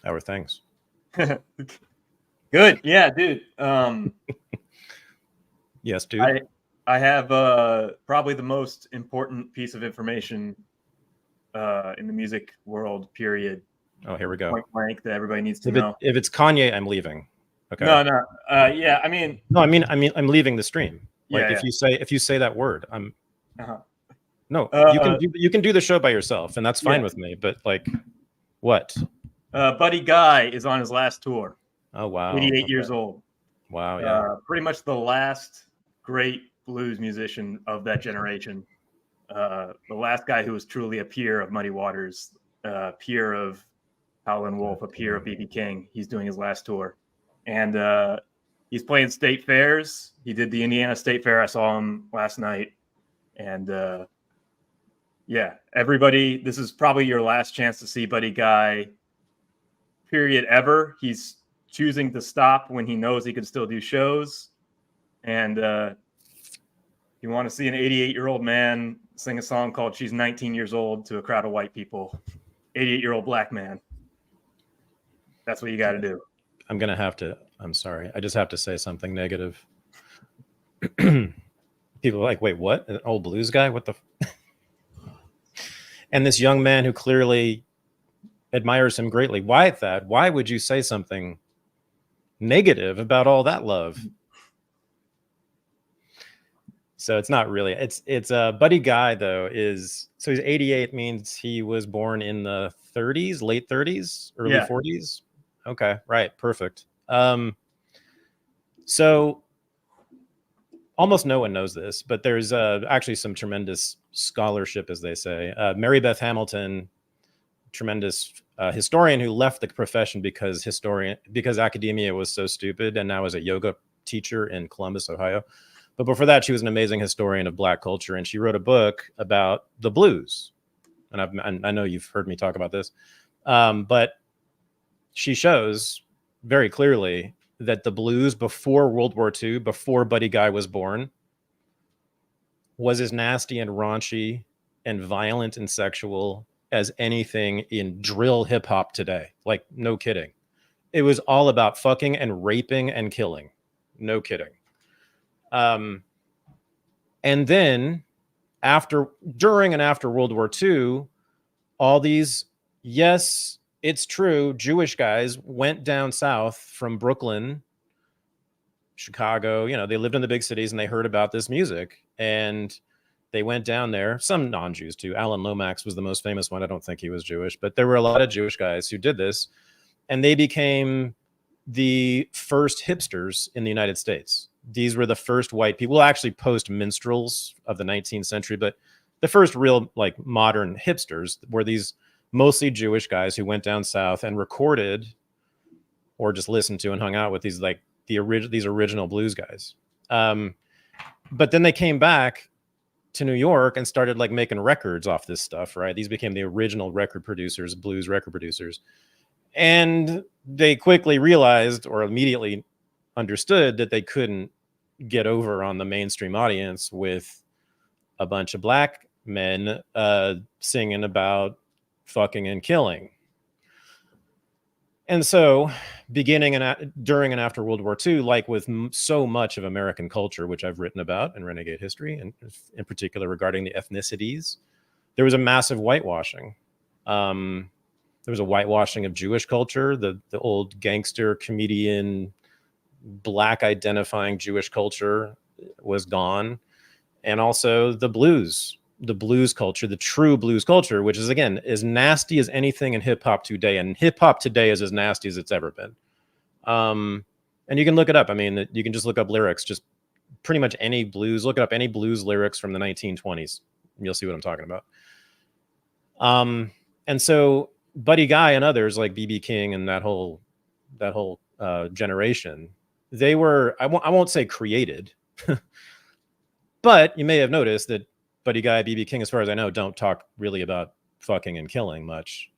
How are things? Good. Yeah, dude. Yes, dude. I have probably the most important piece of information in the music world, period. Oh, here we go. Point blank that everybody needs to know. If it's Kanye, I'm leaving. Okay. No. Yeah, I mean. No, I mean, I'm leaving the stream. Like, Yeah. if you say that word, I'm. Uh-huh. No, you can do the show by yourself, and that's fine with me. But like, what? Buddy Guy is on his last tour. Oh wow, 88 years old. Wow, yeah. Pretty much the last great blues musician of that generation. The last guy who was truly a peer of Muddy Waters, peer of Howlin' Wolf, a peer of B.B. King. He's doing his last tour, and he's playing state fairs. He did the Indiana State Fair. I saw him last night, and yeah, everybody, this is probably your last chance to see Buddy Guy, period, ever. He's choosing to stop when he knows he can still do shows. And you want to see an 88-year-old man sing a song called She's 19 Years Old to a crowd of white people. 88-year-old black man. That's what you got to do. I'm sorry. I just have to say something negative. People are like, wait, what? An old blues guy? What the... And this young man who clearly admires him greatly. Why that? Why would you say something negative about all that love? So it's not really. It's Buddy Guy though so he's 88, means he was born in the 30s, late 30s, early 40s. Okay, right, perfect. So almost no one knows this, but there's actually some tremendous scholarship, as they say. Mary Beth Hamilton, tremendous historian who left the profession because academia was so stupid, and now is a yoga teacher in Columbus, Ohio. But before that, she was an amazing historian of Black culture, and she wrote a book about the blues. And I know you've heard me talk about this, but she shows very clearly that the blues before World War II, before Buddy Guy was born, was as nasty and raunchy and violent and sexual as anything in drill hip hop today. Like, no kidding. It was all about fucking and raping and killing. No kidding. And then during and after World War II, all these, yes, it's true, Jewish guys went down south from Brooklyn, Chicago, they lived in the big cities and they heard about this music and they went down there. Some non-Jews too. Alan Lomax was the most famous one. I don't think he was Jewish, but there were a lot of Jewish guys who did this, and they became the first hipsters in the United States. These were the first white people, actually post minstrels of the 19th century, but the first real like modern hipsters were these mostly Jewish guys who went down south and recorded or just listened to and hung out with these like these original blues guys. But then they came back to New York and started like making records off this stuff, right? These became the original record producers, blues record producers. And they quickly realized or immediately understood that they couldn't get over on the mainstream audience with a bunch of black men singing about fucking and killing. And so beginning and during and after World War II, like with so much of American culture, which I've written about in Renegade History, and in particular regarding the ethnicities, there was a massive whitewashing. There was a whitewashing of Jewish culture, the old gangster comedian, black identifying Jewish culture was gone. And also the blues culture, the true blues culture, which is, again, as nasty as anything in hip hop today. And hip hop today is as nasty as it's ever been. And you can look it up. I mean, you can just look up lyrics, just pretty much any blues, look up any blues lyrics from the 1920s. And you'll see what I'm talking about. And so Buddy Guy and others like B.B. King and that whole generation, they were, I won't say created, but you may have noticed that Buddy Guy, B.B. King, as far as I know, don't talk really about fucking and killing much.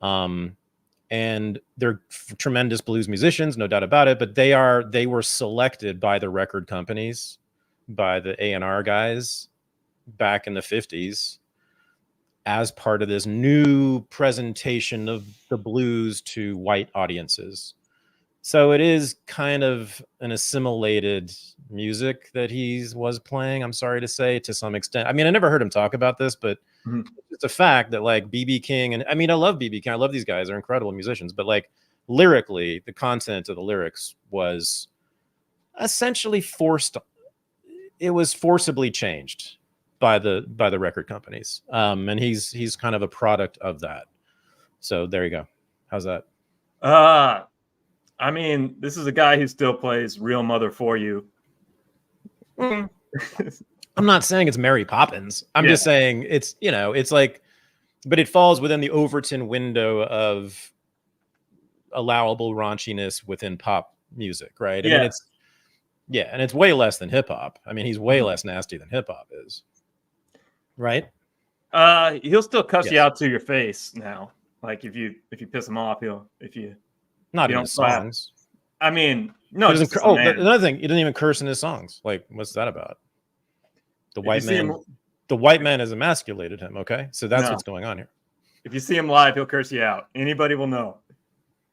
And they're tremendous blues musicians, no doubt about it, but they were selected by the record companies, by the A&R guys back in the 50s as part of this new presentation of the blues to white audiences. So it is kind of an assimilated music that he was playing, I'm sorry to say, to some extent. I mean, I never heard him talk about this, but it's a fact that like BB King, and I mean, I love BB King. I love these guys. They're incredible musicians. But like lyrically, the content of the lyrics was essentially forced. It was forcibly changed by the record companies. And he's kind of a product of that. So there you go. How's that? I mean, this is a guy who still plays Real Mother for You. I'm not saying it's Mary Poppins. I'm just saying it's, you know, it's like, but it falls within the Overton window of allowable raunchiness within pop music, right? I mean, it's, and it's way less than hip hop. I mean, he's way less nasty than hip hop is, right? He'll still cuss you out to your face now. Like if you piss him off, not in his songs. I mean, no. Another thing, he doesn't even curse in his songs. Like, what's that about? The white man has emasculated him. Okay, so that's what's going on here. If you see him live, he'll curse you out. Anybody will know.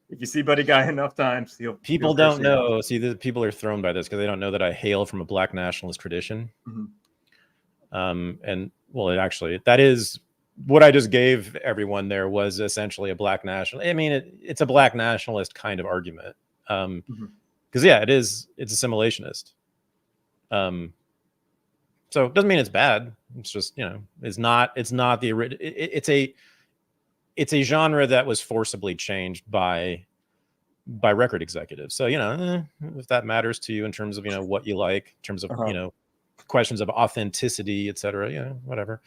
If you see Buddy Guy enough times, people don't know. See, the people are thrown by this because they don't know that I hail from a Black nationalist tradition. And well, that is what I just gave everyone there was essentially a Black national. I mean, it's a Black nationalist kind of argument. Because it's assimilationist. So it doesn't mean it's bad. It's just, you know, it's not the original. It's a genre that was forcibly changed by record executives. So, you know, if that matters to you in terms of, you know, what you like, in terms of, you know, questions of authenticity, etc., you know, whatever.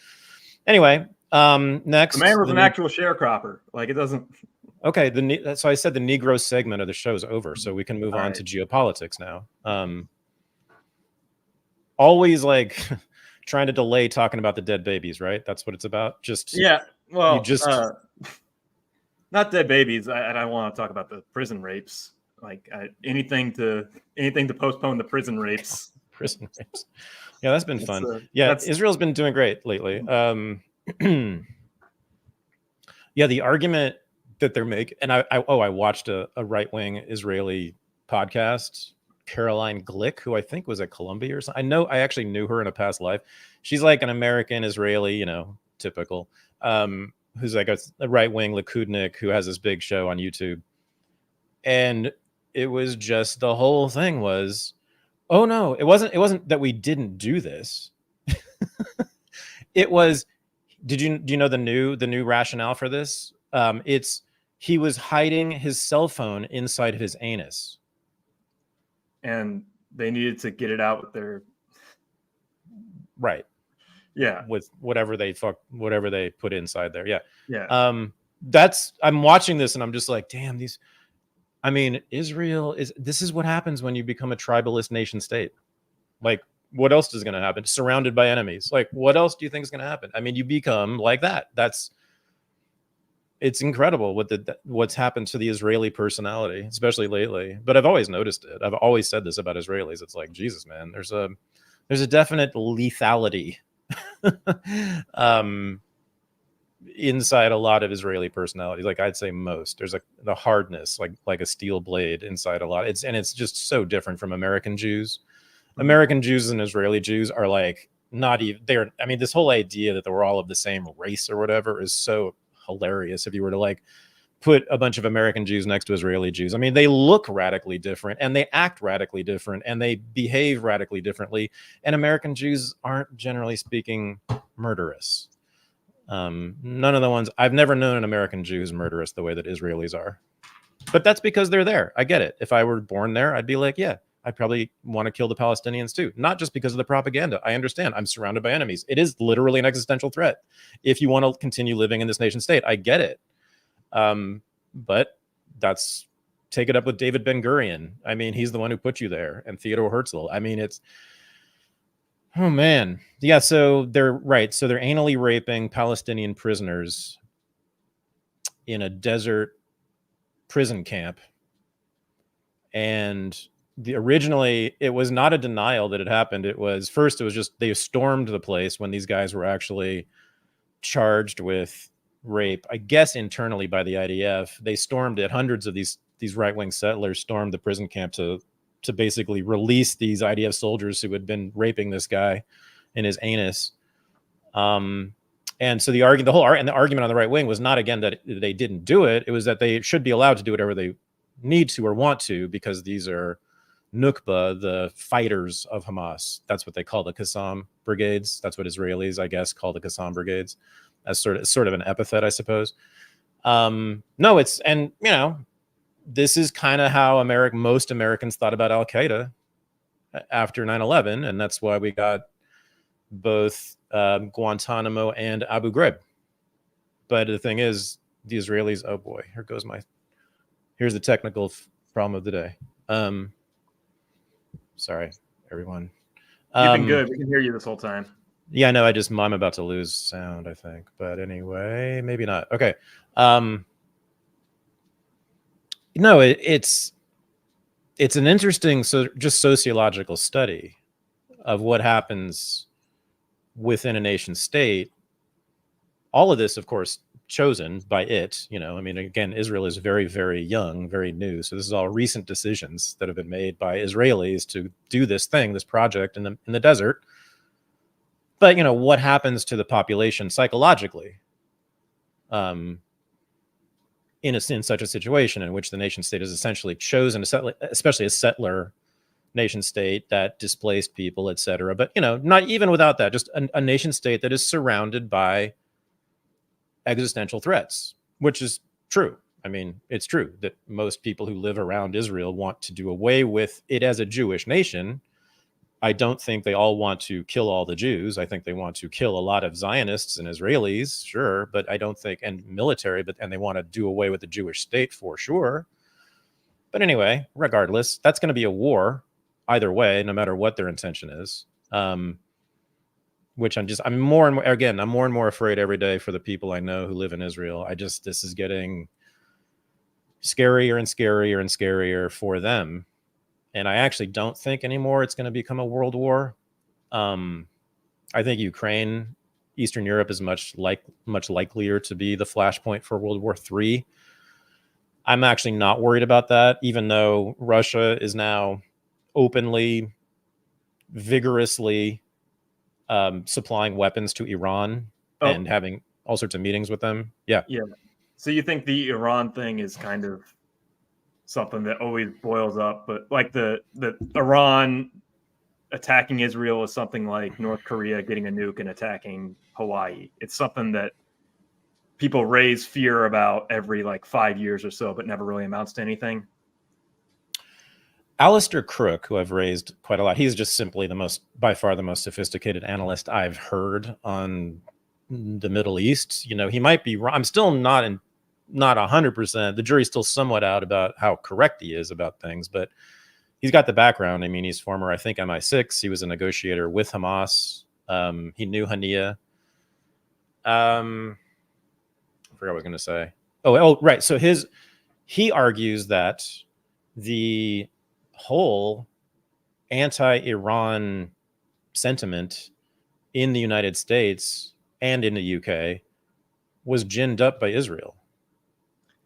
Anyway, next. The man was an actual sharecropper. Like, it doesn't. Okay, so I said the Negro segment of the show is over, so we can move on to geopolitics now. Always like trying to delay talking about the dead babies, right? That's what it's about. Just well, not dead babies. I want to talk about the prison rapes. Like anything to postpone the prison rapes. Prison rapes. Yeah, that's been fun. Israel's been doing great lately. Yeah, the argument that they're making, and I watched a right-wing Israeli podcast, Caroline Glick, who I think was at Columbia or something. I actually knew her in a past life. She's like an American Israeli, you know, typical, who's like a right-wing Likudnik who has this big show on YouTube. And it was just, the whole thing was, oh no, it wasn't that we didn't do this. It was, do you know the new rationale for this? He was hiding his cell phone inside of his anus. And they needed to get it out with their with whatever they put inside there. I'm watching this and I'm just like, damn, Israel this is what happens when you become a tribalist nation state. Like, what else is going to happen? Surrounded by enemies. Like, what else do you think is going to happen? I mean, you become like that. It's incredible what's happened to the Israeli personality, especially lately. But I've always noticed it. I've always said this about Israelis. It's like, Jesus, man, there's a definite lethality inside a lot of Israeli personalities. Like, I'd say most. There's the hardness, like a steel blade inside a lot. It's just so different from American Jews. American Jews and Israeli Jews are like not even. This whole idea that we're all of the same race or whatever is so hilarious. If you were to like put a bunch of American Jews next to Israeli Jews, I mean, they look radically different and they act radically different and they behave radically differently. And American Jews aren't, generally speaking, murderous. None of the ones I've never known an American Jew who's murderous the way that Israelis are. But that's because they're there. I get it. If I were born there, I'd be like, yeah, I'd probably want to kill the Palestinians too. Not just because of the propaganda. I understand. I'm surrounded by enemies. It is literally an existential threat. If you want to continue living in this nation state, I get it. But take it up with David Ben-Gurion. I mean, he's the one who put you there, and Theodore Herzl. I mean, oh man. Yeah, so they're right. So they're anally raping Palestinian prisoners in a desert prison camp. And originally it was not a denial that it happened. It was just they stormed the place when these guys were actually charged with rape, I guess internally by the IDF. They stormed it. Hundreds of these right-wing settlers stormed the prison camp to basically release these IDF soldiers who had been raping this guy in his anus. And so the argument on the right wing was not, again, that they didn't do it. It was that they should be allowed to do whatever they need to or want to, because these are Nukba, the fighters of Hamas. That's what they call the Qassam brigades. That's what Israelis, I guess, call the Qassam brigades, as sort of an epithet, I suppose. No, it's, and you know, this is kind of how most Americans thought about Al-Qaeda after 9/11, and that's why we got both Guantanamo and Abu Ghraib. But the thing is, the Israelis, oh boy, here's the technical problem of the day. Sorry, everyone. You've been good. We can hear you this whole time. Yeah, no, I'm about to lose sound, I think. But anyway, maybe not. Okay. No, it's an interesting, just sociological study of what happens within a nation state. All of this, of course, chosen by it. You know, I mean, again, Israel is very, very young, very new. So this is all recent decisions that have been made by Israelis to do this project in the desert. But you know, what happens to the population psychologically in such a situation in which the nation state is essentially chosen, especially a settler nation state that displaced people, etc. But you know, not even without that, just a nation state that is surrounded by existential threats, which is true. I mean, it's true that most people who live around Israel want to do away with it as a Jewish nation. I don't think they all want to kill all the Jews. I think they want to kill a lot of Zionists and Israelis, sure, but I don't think, and military, and they want to do away with the Jewish state for sure. But anyway, regardless, that's going to be a war either way, no matter what their intention is. Which I'm more and more afraid every day for the people I know who live in Israel. This is getting scarier and scarier and scarier for them. And I actually don't think anymore it's going to become a world war. I think Ukraine, Eastern Europe is much likelier to be the flashpoint for World War III. I'm actually not worried about that, even though Russia is now openly, vigorously supplying weapons to Iran and having all sorts of meetings with them. Yeah. So you think the Iran thing is kind of something that always boils up, but like the Iran attacking Israel is something like North Korea getting a nuke and attacking Hawaii. It's something that people raise fear about every like 5 years or so, but never really amounts to anything. Alistair Crook, who I've raised quite a lot, he's just simply by far the most sophisticated analyst I've heard on the Middle East. You know, he might be wrong. I'm still not 100%. The jury's still somewhat out about how correct he is about things, but he's got the background. I mean, he's former, I think, MI6. He was a negotiator with Hamas. He knew Hania. I forgot what I was going to say. Oh, right. So he argues that the whole anti-Iran sentiment in the United States and in the UK was ginned up by Israel.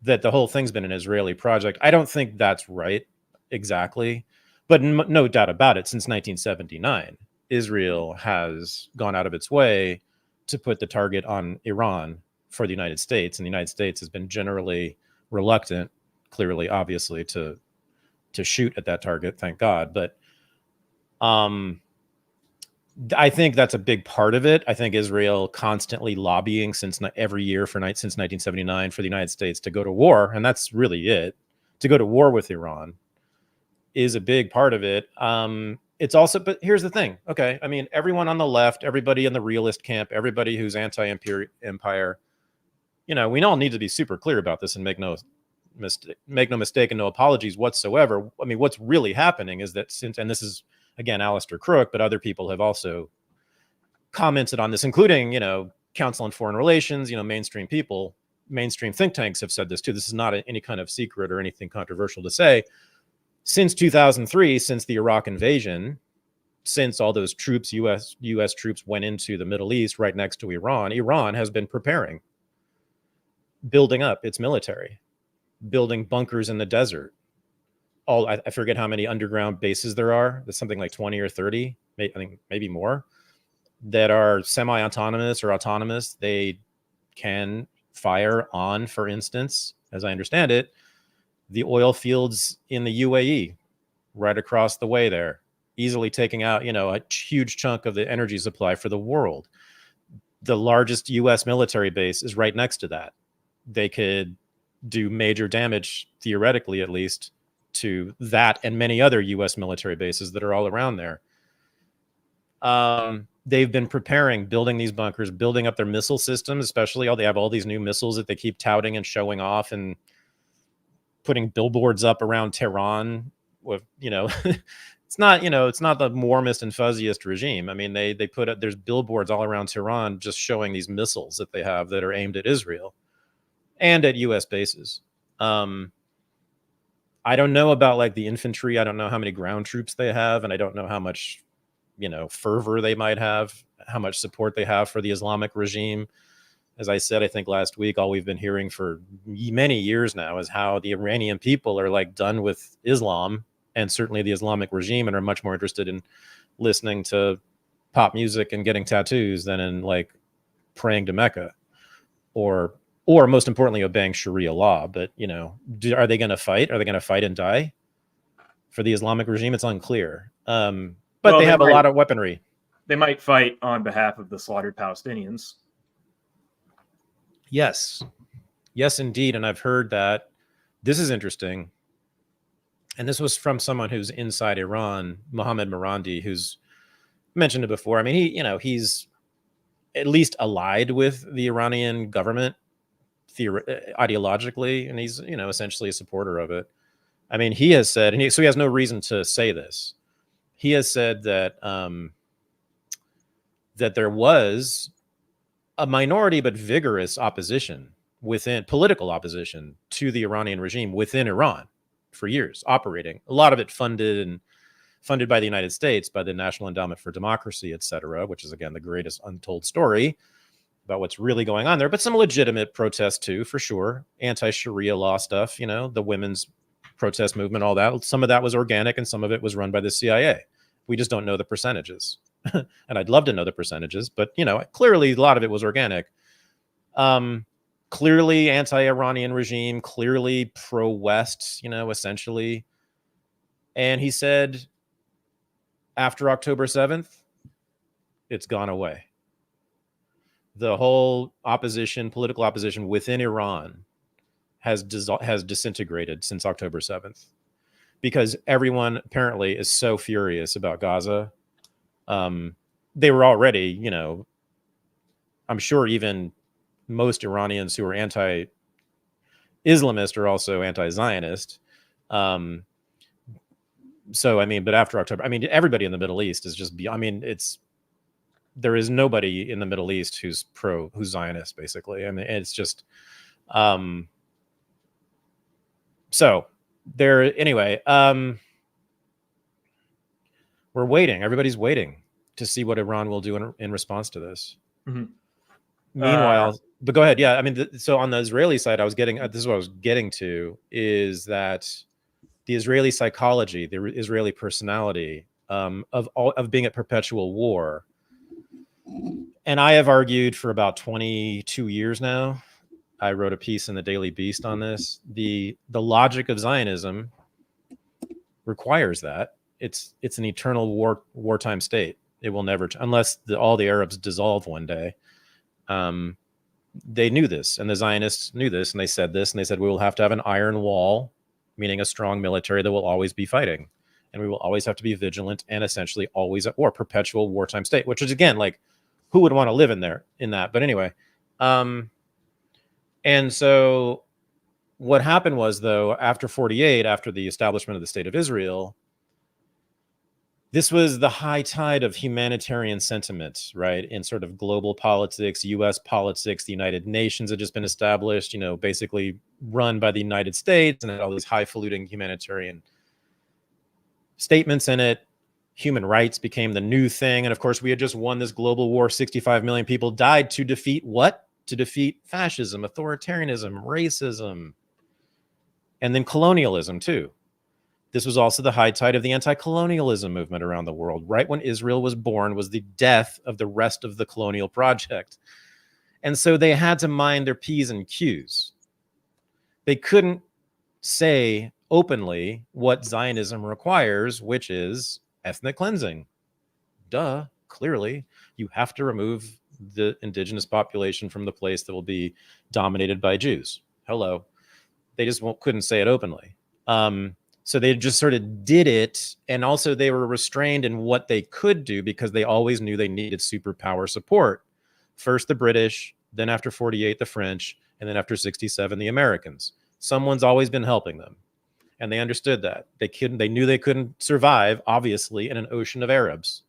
That the whole thing's been an Israeli project. I don't think that's right exactly, but no doubt about it, since 1979, Israel has gone out of its way to put the target on Iran for the United States, and the United States has been generally reluctant, clearly, obviously, to shoot at that target, thank God. But I think that's a big part of it. I think Israel constantly lobbying every year since 1979 for the United States to go to war, and that's really it. To go to war with Iran is a big part of it. It's also, but here's the thing. Okay, I mean, everyone on the left, everybody in the realist camp, everybody who's anti-empire, you know, we all need to be super clear about this and make no mistake and no apologies whatsoever. I mean, what's really happening is that and this is, again, Alistair Crook, but other people have also commented on this, including, you know, Council on Foreign Relations, you know, mainstream think tanks have said this too. This is not any kind of secret or anything controversial to say. Since 2003, since the Iraq invasion, since all those troops, U.S. troops went into the Middle East right next to Iran, Iran has been preparing, building up its military, building bunkers in the desert. I forget how many underground bases there are. There's something like 20 or 30, I think maybe more, that are semi-autonomous or autonomous. They can fire on, for instance, as I understand it, the oil fields in the UAE right across the way there, easily taking out, a huge chunk of the energy supply for the world. The largest US military base is right next to that. They could do major damage, theoretically at least, to that and many other US military bases that are all around there. They've been preparing, building these bunkers, building up their missile systems, especially they have all these new missiles that they keep touting and showing off and putting billboards up around Tehran with, it's not the warmest and fuzziest regime. I mean, they put there's billboards all around Tehran just showing these missiles that they have that are aimed at Israel and at US bases. I don't know about like the infantry. I don't know how many ground troops they have, and I don't know how much, fervor they might have, how much support they have for the Islamic regime. As I said, I think last week, all we've been hearing for many years now is how the Iranian people are like done with Islam and certainly the Islamic regime, and are much more interested in listening to pop music and getting tattoos than in like praying to Mecca or most importantly, obeying Sharia law. But, are they going to fight? Are they going to fight and die for the Islamic regime? It's unclear. But they have a lot of weaponry. They might fight on behalf of the slaughtered Palestinians. Yes. Yes, indeed. And I've heard that. This is interesting. And this was from someone who's inside Iran, Mohammad Marandi, who's mentioned it before. I mean, he's at least allied with the Iranian government ideologically, and he's essentially a supporter of it. I mean, he has said, so he has no reason to say this. He has said that that there was a minority but vigorous opposition political opposition to the Iranian regime within Iran for years, operating. A lot of it funded by the United States, by the National Endowment for Democracy, etc., which is again the greatest untold story about what's really going on there, but some legitimate protests too, for sure. Anti-Sharia law stuff, the women's protest movement, all that. Some of that was organic and some of it was run by the CIA. We just don't know the percentages. And I'd love to know the percentages, but clearly a lot of it was organic. Clearly anti-Iranian regime, clearly pro-West, essentially. And he said, after October 7th, it's gone away. The whole political opposition within Iran has disintegrated since October 7th, because everyone apparently is so furious about Gaza. They were already, I'm sure even most Iranians who are anti-Islamist are also anti-Zionist. So, I mean, but after October, I mean, everybody in the Middle East is just, there is nobody in the Middle East who's Zionist, basically. I mean, it's just, so there, anyway, we're waiting. Everybody's waiting to see what Iran will do in response to this. Mm-hmm. Meanwhile, but go ahead. Yeah. I mean, so on the Israeli side, this is what I was getting to, is that the Israeli psychology, the Israeli personality, of being at perpetual war. And I have argued for about 22 years now. I wrote a piece in the Daily Beast on this. The logic of Zionism requires that. It's an eternal wartime state. It will never, unless all the Arabs dissolve one day. They knew this, and the Zionists knew this, and they said this, and they said we will have to have an iron wall, meaning a strong military that will always be fighting, and we will always have to be vigilant and essentially always at war, perpetual wartime state, which is again, like, who would want to live in that? But anyway, and so what happened was, though, after 48, after the establishment of the State of Israel, this was the high tide of humanitarian sentiment, right? In sort of global politics, U.S. politics. The United Nations had just been established, basically run by the United States, and had all these highfalutin humanitarian statements in it. human rights became the new thing. And of course, we had just won this global war. 65 million people died to defeat what? To defeat fascism, authoritarianism, racism, and then colonialism too. This was also the high tide of the anti-colonialism movement around the world. Right when Israel was born was the death of the rest of the colonial project. And so they had to mind their P's and Q's. They couldn't say openly what Zionism requires, which is ethnic cleansing. Duh, clearly. You have to remove the indigenous population from the place that will be dominated by Jews. Hello. They just couldn't say it openly. So they just sort of did it. And also they were restrained in what they could do because they always knew they needed superpower support. First the British, then after 48, the French, and then after 67, the Americans. Someone's always been helping them. And they understood that. They knew they couldn't survive, obviously, in an ocean of Arabs.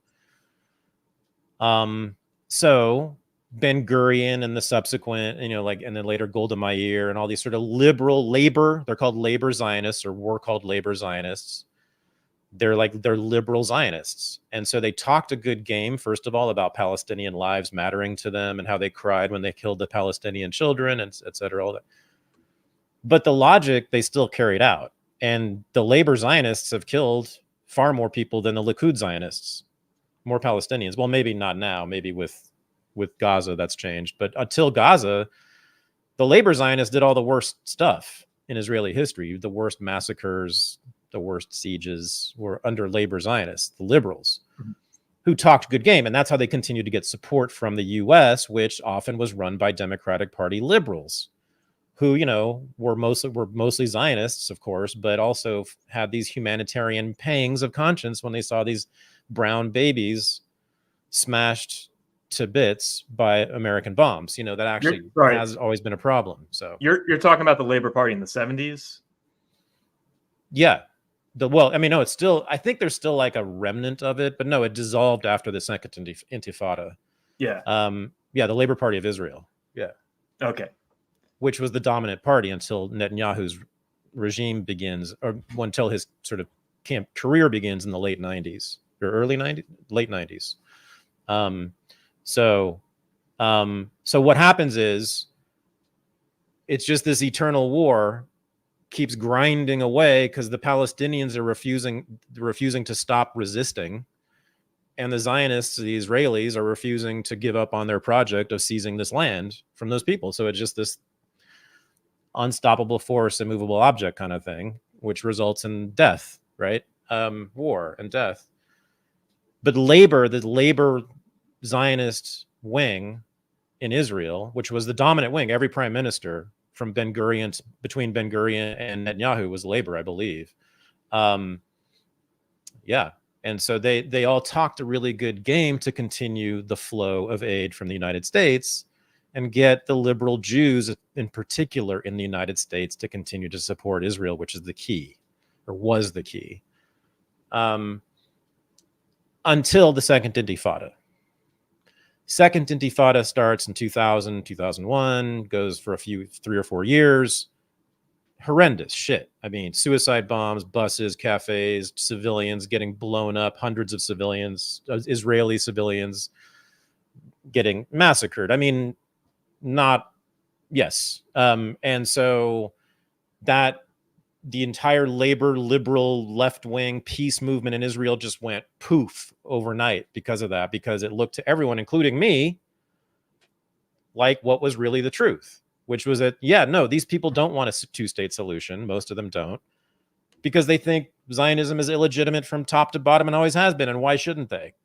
So Ben-Gurion and the subsequent, and then later Golda Meir and all these sort of liberal labor, they're called labor Zionists, or were called labor Zionists. They're liberal Zionists. And so they talked a good game, first of all, about Palestinian lives mattering to them and how they cried when they killed the Palestinian children, and et cetera, all that. But the logic they still carried out. And the labor Zionists have killed far more people than the Likud Zionists, more Palestinians. Well, maybe not now, maybe with Gaza that's changed. But until Gaza, the labor Zionists did all the worst stuff in Israeli history. The worst massacres, the worst sieges were under labor Zionists, the liberals, who talked good game. And that's how they continued to get support from the US, which often was run by Democratic Party liberals, who, were mostly Zionists, of course, but also had these humanitarian pangs of conscience when they saw these brown babies smashed to bits by American bombs. That actually has always been a problem. So you're talking about the Labor Party in the 70s? Yeah. No, it's still, I think there's still like a remnant of it, but no, it dissolved after the second Intifada. Yeah. The Labor Party of Israel. Yeah. Okay. Which was the dominant party until Netanyahu's regime begins, or until his sort of career begins in the late 90s or late 90s. So what happens is it's just this eternal war keeps grinding away because the Palestinians are refusing to stop resisting. And the Zionists, the Israelis, are refusing to give up on their project of seizing this land from those people. So it's just this unstoppable force, immovable object kind of thing, which results in death, right? War and death. But the labor Zionist wing in Israel, which was the dominant wing, every prime minister from between Ben-Gurion and Netanyahu was labor, I believe. And so they all talked a really good game to continue the flow of aid from the United States and get the liberal Jews in particular in the United States to continue to support Israel, which is the key, or was the key, until the Second Intifada. Second Intifada starts in 2000, 2001, goes for 3 or 4 years. Horrendous shit. I mean, suicide bombs, buses, cafes, civilians getting blown up, hundreds of civilians, Israeli civilians getting massacred. I mean, and so that the entire labor, liberal, left-wing peace movement in Israel just went poof overnight because of that, because it looked to everyone, including me, like what was really the truth, which was that, these people don't want a two-state solution. Most of them don't, because they think Zionism is illegitimate from top to bottom and always has been, and why shouldn't they?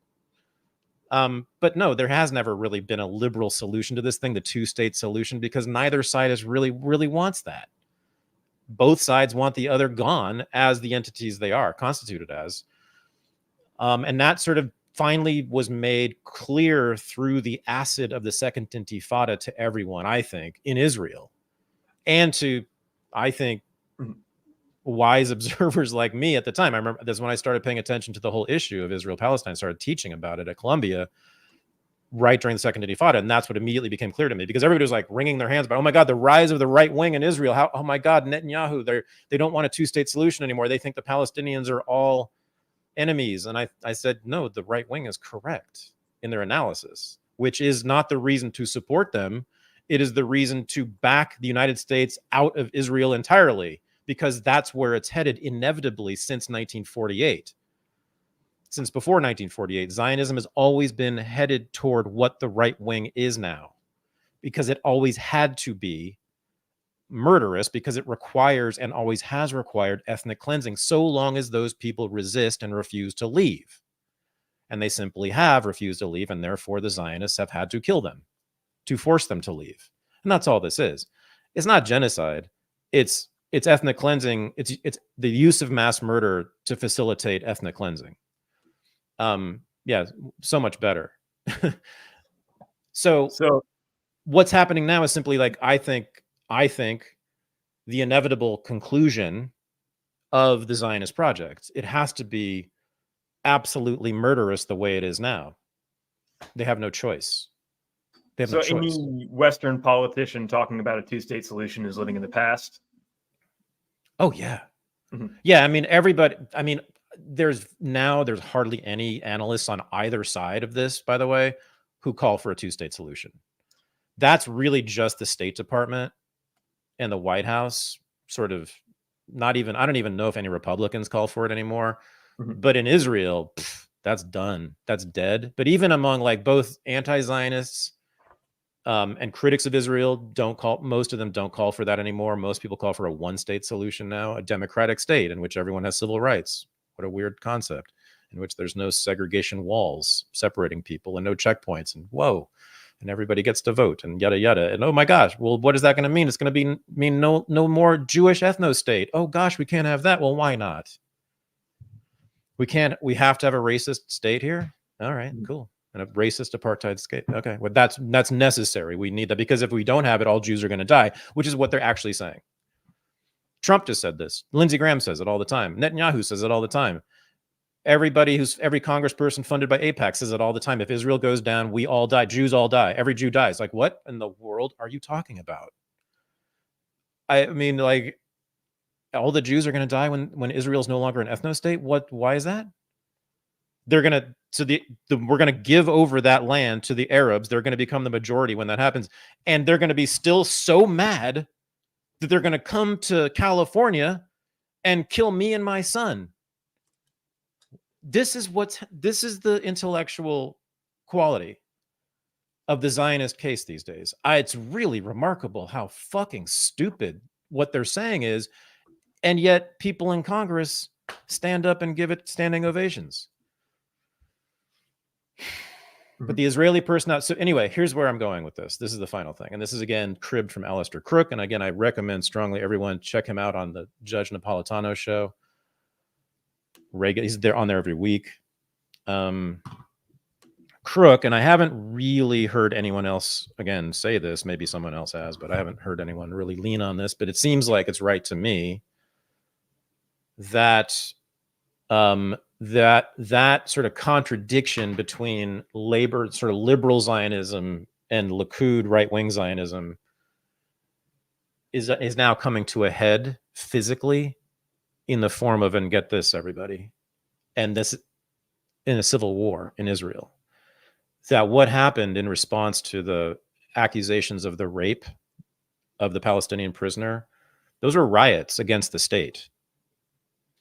But no, there has never really been a liberal solution to this thing, the two-state solution, because neither side is really wants that. Both sides want the other gone as the entities they are constituted as. And that sort of finally was made clear through the acid of the Second Intifada to everyone, I think, in Israel. And to, I think, wise observers like me at the time. I remember that's when I started paying attention to the whole issue of Israel-Palestine, started teaching about it at Columbia right during the Second Intifada. And that's what immediately became clear to me, because everybody was like wringing their hands about, oh my God, the rise of the right wing in Israel. Oh my God, Netanyahu, they don't want a two-state solution anymore. They think the Palestinians are all enemies. And I said, no, the right wing is correct in their analysis, which is not the reason to support them. It is the reason to back the United States out of Israel entirely, because that's where it's headed inevitably since 1948. Since before 1948, Zionism has always been headed toward what the right wing is now, because it always had to be murderous, because it requires and always has required ethnic cleansing, so long as those people resist and refuse to leave. And they simply have refused to leave, and therefore the Zionists have had to kill them to force them to leave. And that's all this is. It's not genocide. It's ethnic cleansing. It's the use of mass murder to facilitate ethnic cleansing. Yeah, so much better. So what's happening now is simply like, I think the inevitable conclusion of the Zionist project. It has to be absolutely murderous the way it is now. They have no choice. They have no choice. Any Western politician talking about a two-state solution is living in the past? Oh, yeah. Mm-hmm. Yeah, I mean, everybody, I mean, there's hardly any analysts on either side of this, by the way, who call for a two-state solution. That's really just the State Department and the White House, sort of. Not even, I don't even know if any Republicans call for it anymore. Mm-hmm. But in Israel, that's done. That's dead. But even among like both anti-Zionists and critics of Israel, most of them don't call for that anymore. Most people call for a one-state solution now, a democratic state in which everyone has civil rights. What a weird concept, in which there's no segregation walls separating people and no checkpoints, and whoa, and everybody gets to vote, and yada yada. And oh my gosh, well, what is that going to mean? It's going to mean no more Jewish ethno state. Oh gosh, we can't have that. Well, why not? We have to have a racist state here. All right, cool. And a racist apartheid state. Okay, well, that's necessary. We need that, because if we don't have it, all Jews are going to die, which is what they're actually saying. Trump just said this. Lindsey Graham says it all the time. Netanyahu says it all the time. Every congressperson funded by AIPAC says it all the time. If Israel goes down, we all die. Jews all die. Every Jew dies. Like, what in the world are you talking about? I mean, like, all the Jews are going to die when Israel's no longer an ethno state. Why is that? They're going to, we're going to give over that land to the Arabs. They're going to become the majority when that happens. And they're going to be still so mad that they're going to come to California and kill me and my son. This is the intellectual quality of the Zionist case these days. It's really remarkable how fucking stupid what they're saying is. And yet people in Congress stand up and give it standing ovations. But the Israeli person out. So anyway, here's where I'm going with this. This is the final thing. And this is, again, cribbed from Alistair Crook. And again, I recommend strongly everyone check him out on the Judge Napolitano show. He's on there every week. Crook, and I haven't really heard anyone else, again, say this. Maybe someone else has, but I haven't heard anyone really lean on this. But it seems like it's right to me that that sort of contradiction between sort of liberal Zionism and Likud right-wing Zionism is now coming to a head physically in the form of, and get this, everybody, and this in a civil war in Israel. That what happened in response to the accusations of the rape of the Palestinian prisoner, those were riots against the state.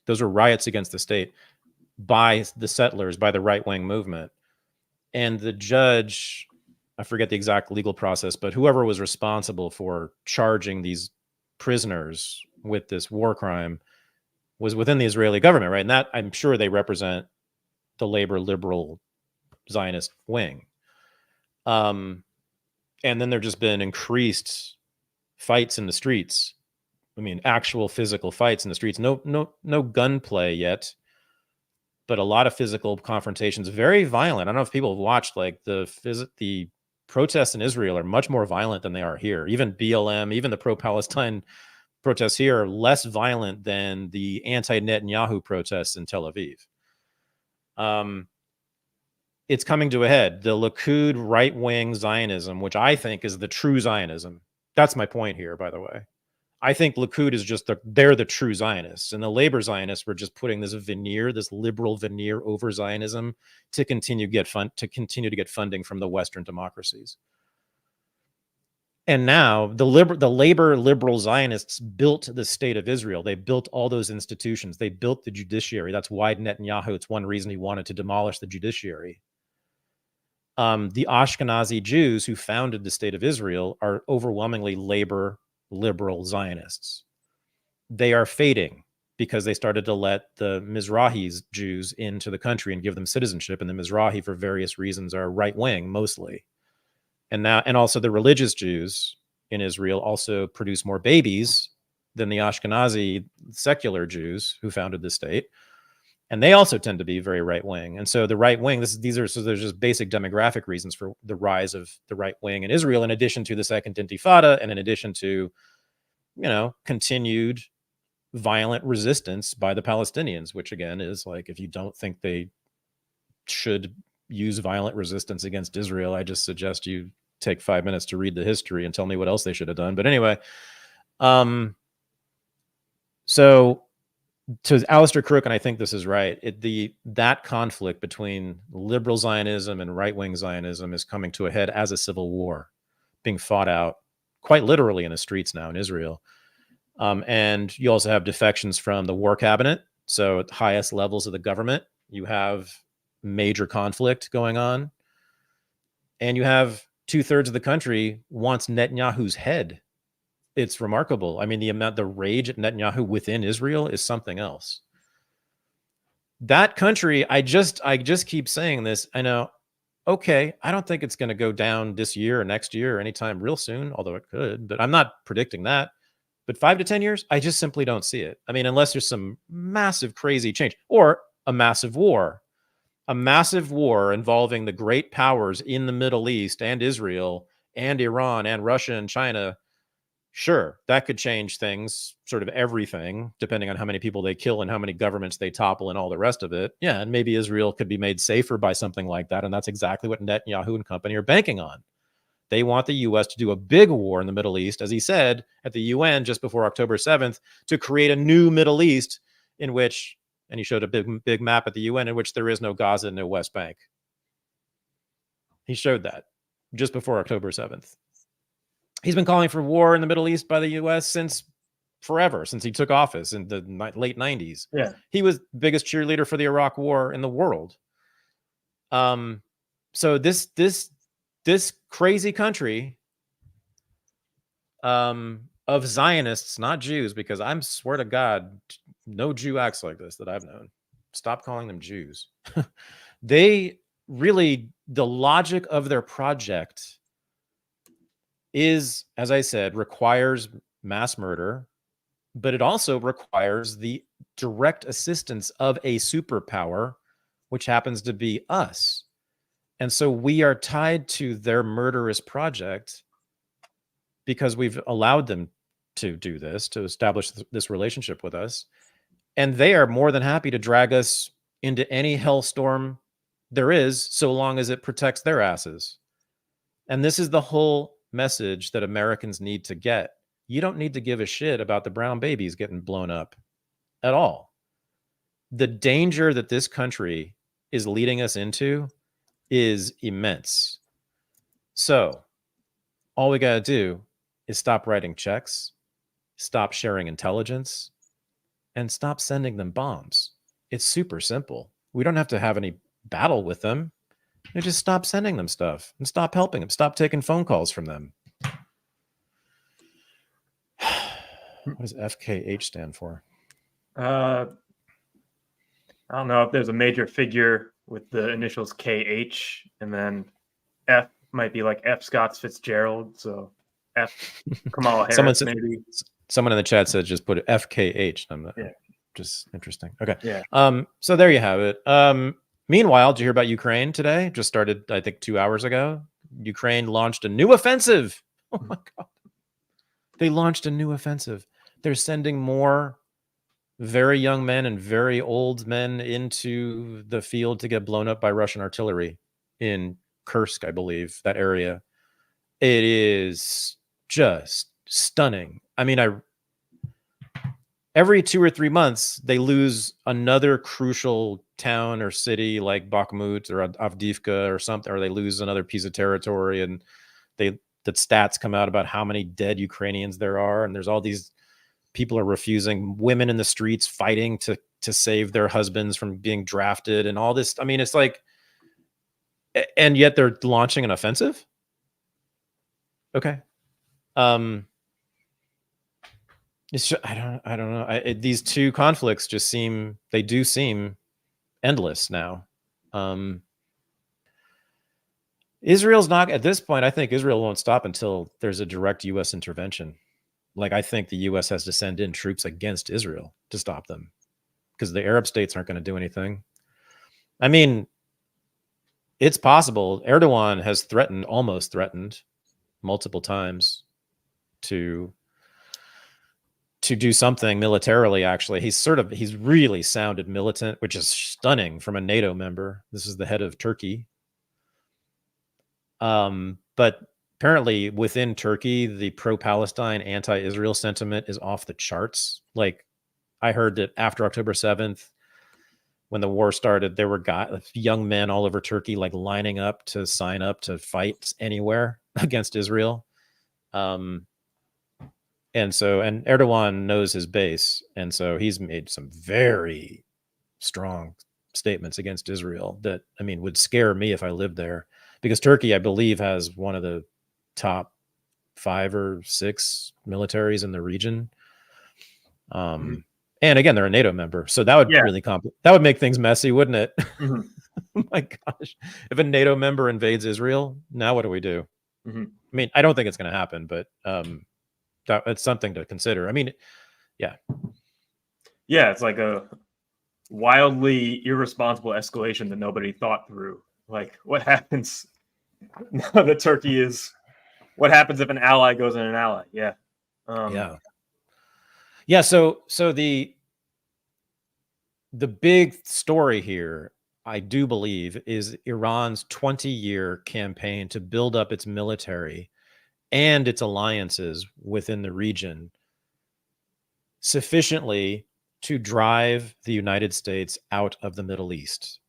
Those were riots against the state by the settlers, by the right-wing movement. And the judge, I forget the exact legal process, but whoever was responsible for charging these prisoners with this war crime was within the Israeli government, right? And that, I'm sure, they represent the labor liberal Zionist wing. And then there've just been increased fights in the streets. I mean, actual physical fights in the streets. No gunplay yet, but a lot of physical confrontations, very violent. I don't know if people have watched, like, the protests in Israel are much more violent than they are here. Even BLM, even the pro-Palestine protests here are less violent than the anti-Netanyahu protests in Tel Aviv. It's coming to a head. The Likud right-wing Zionism, which I think is the true Zionism. That's my point here, by the way. I think Likud is just they're the true Zionists, and the labor Zionists were just putting this veneer, this liberal veneer over Zionism to continue to get funding from the Western democracies. And now the labor liberal Zionists built the state of Israel. They built all those institutions. They built the judiciary. That's why Netanyahu, it's one reason he wanted to demolish the judiciary. The Ashkenazi Jews who founded the state of Israel are overwhelmingly labor liberal Zionists. They are fading because they started to let the Mizrahi Jews into the country and give them citizenship. And the Mizrahi, for various reasons, are right wing mostly. And also the religious Jews in Israel also produce more babies than the Ashkenazi secular Jews who founded the state. And they also tend to be very right wing. And so the right wing, so there's just basic demographic reasons for the rise of the right wing in Israel, in addition to the Second Intifada, and in addition to, continued violent resistance by the Palestinians, which again is like, if you don't think they should use violent resistance against Israel, I just suggest you take 5 minutes to read the history and tell me what else they should have done. But anyway, so to Alistair Crook, and I think this is right, that conflict between liberal Zionism and right-wing Zionism is coming to a head as a civil war being fought out quite literally in the streets now in Israel. And you also have defections from the war cabinet. So at the highest levels of the government, you have major conflict going on. And you have 2/3 of the country wants Netanyahu's head. It's remarkable. I mean, the rage at Netanyahu within Israel is something else. That country, I just keep saying this. I know, okay, I don't think it's going to go down this year or next year or anytime real soon, although it could, but I'm not predicting that. But 5 to 10 years, I just simply don't see it. I mean, unless there's some massive, crazy change or a massive war involving the great powers in the Middle East and Israel and Iran and Russia and China. Sure, that could change things, sort of everything, depending on how many people they kill and how many governments they topple and all the rest of it. Yeah, and maybe Israel could be made safer by something like that. And that's exactly what Netanyahu and company are banking on. They want the U.S. to do a big war in the Middle East, as he said at the UN just before October 7th, to create a new Middle East in which, and he showed a big map at the UN, in which there is no Gaza and no West Bank. He showed that just before October 7th. He's been calling for war in the Middle East by the U.S. since forever, since he took office in the late 90s. Yeah. He was the biggest cheerleader for the Iraq war in the world. So this crazy country of Zionists, not Jews, because I swear to God, no Jew acts like this that I've known. Stop calling them Jews. They really, the logic of their project is, as I said, requires mass murder, but it also requires the direct assistance of a superpower, which happens to be us. And so we are tied to their murderous project because we've allowed them to do this, to establish this relationship with us. And they are more than happy to drag us into any hellstorm there is, so long as it protects their asses. And this is the whole message that Americans need to get. You don't need to give a shit about the brown babies getting blown up at all. The danger that this country is leading us into is immense. So all we got to do is stop writing checks, stop sharing intelligence, and stop sending them bombs. It's super simple. We don't have to have any battle with them. We just stop sending them stuff and stop helping them. Stop taking phone calls from them. What does FKH stand for? I don't know if there's a major figure with the initials KH, and then F might be like F. Scott Fitzgerald. So F. Kamala Harris, maybe. Someone in the chat said just put FKH. I'm not, yeah. Just interesting. Okay. Yeah. So there you have it. Meanwhile, did you hear about Ukraine today? Just started, I think, 2 hours ago. Ukraine launched a new offensive. Oh my God. They launched a new offensive. They're sending more very young men and very old men into the field to get blown up by Russian artillery in Kursk, I believe, that area. It is just stunning. I mean, every 2 or 3 months, they lose another crucial town or city like Bakhmut or Avdiivka or something, or they lose another piece of territory, and the stats come out about how many dead Ukrainians there are, and there's all these people are refusing, women in the streets fighting to save their husbands from being drafted, and all this. I mean, it's like, and yet they're launching an offensive. Okay. It's just, I don't know. These two conflicts just seem endless now. Israel's not, at this point, I think Israel won't stop until there's a direct U.S. intervention. Like, I think the U.S. has to send in troops against Israel to stop them, because the Arab states aren't going to do anything. I mean, it's possible. Erdogan has almost threatened multiple times to do something militarily. Actually, he's really sounded militant, which is stunning from a NATO member. This is the head of Turkey. But apparently within Turkey, the pro-Palestine, anti-Israel sentiment is off the charts. Like, I heard that after October 7th, when the war started, there were young men all over Turkey, like, lining up to sign up to fight anywhere against Israel. And Erdogan knows his base. And so he's made some very strong statements against Israel that, I mean, would scare me if I lived there, because Turkey, I believe, has one of the top 5 or 6 militaries in the region. And again, they're a NATO member, so that would really that would make things messy, wouldn't it? Oh my gosh, if a NATO member invades Israel, now what do we do? I mean, I don't think it's going to happen, but it's something to consider. I mean, yeah, it's like a wildly irresponsible escalation that nobody thought through. Like, what happens now that Turkey is? What happens if an ally goes in an ally? So the big story here, I do believe, is Iran's 20-year campaign to build up its military and its alliances within the region sufficiently to drive the United States out of the Middle East.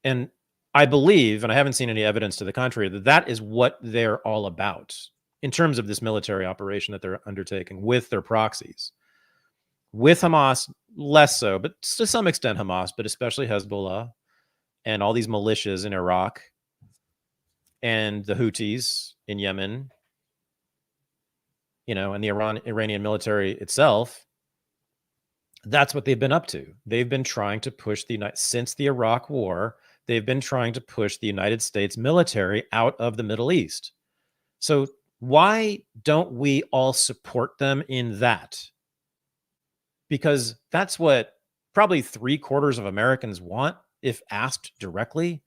And I believe, and I haven't seen any evidence to the contrary, that is what they're all about in terms of this military operation that they're undertaking with their proxies. With Hamas, less so, but to some extent Hamas, but especially Hezbollah and all these militias in Iraq and the Houthis in Yemen, and the Iranian military itself. That's what they've been up to. They've been trying to push since the Iraq War, they've been trying to push the United States military out of the Middle East. So why don't we all support them in that? Because that's what probably 3/4 of Americans want, if asked directly.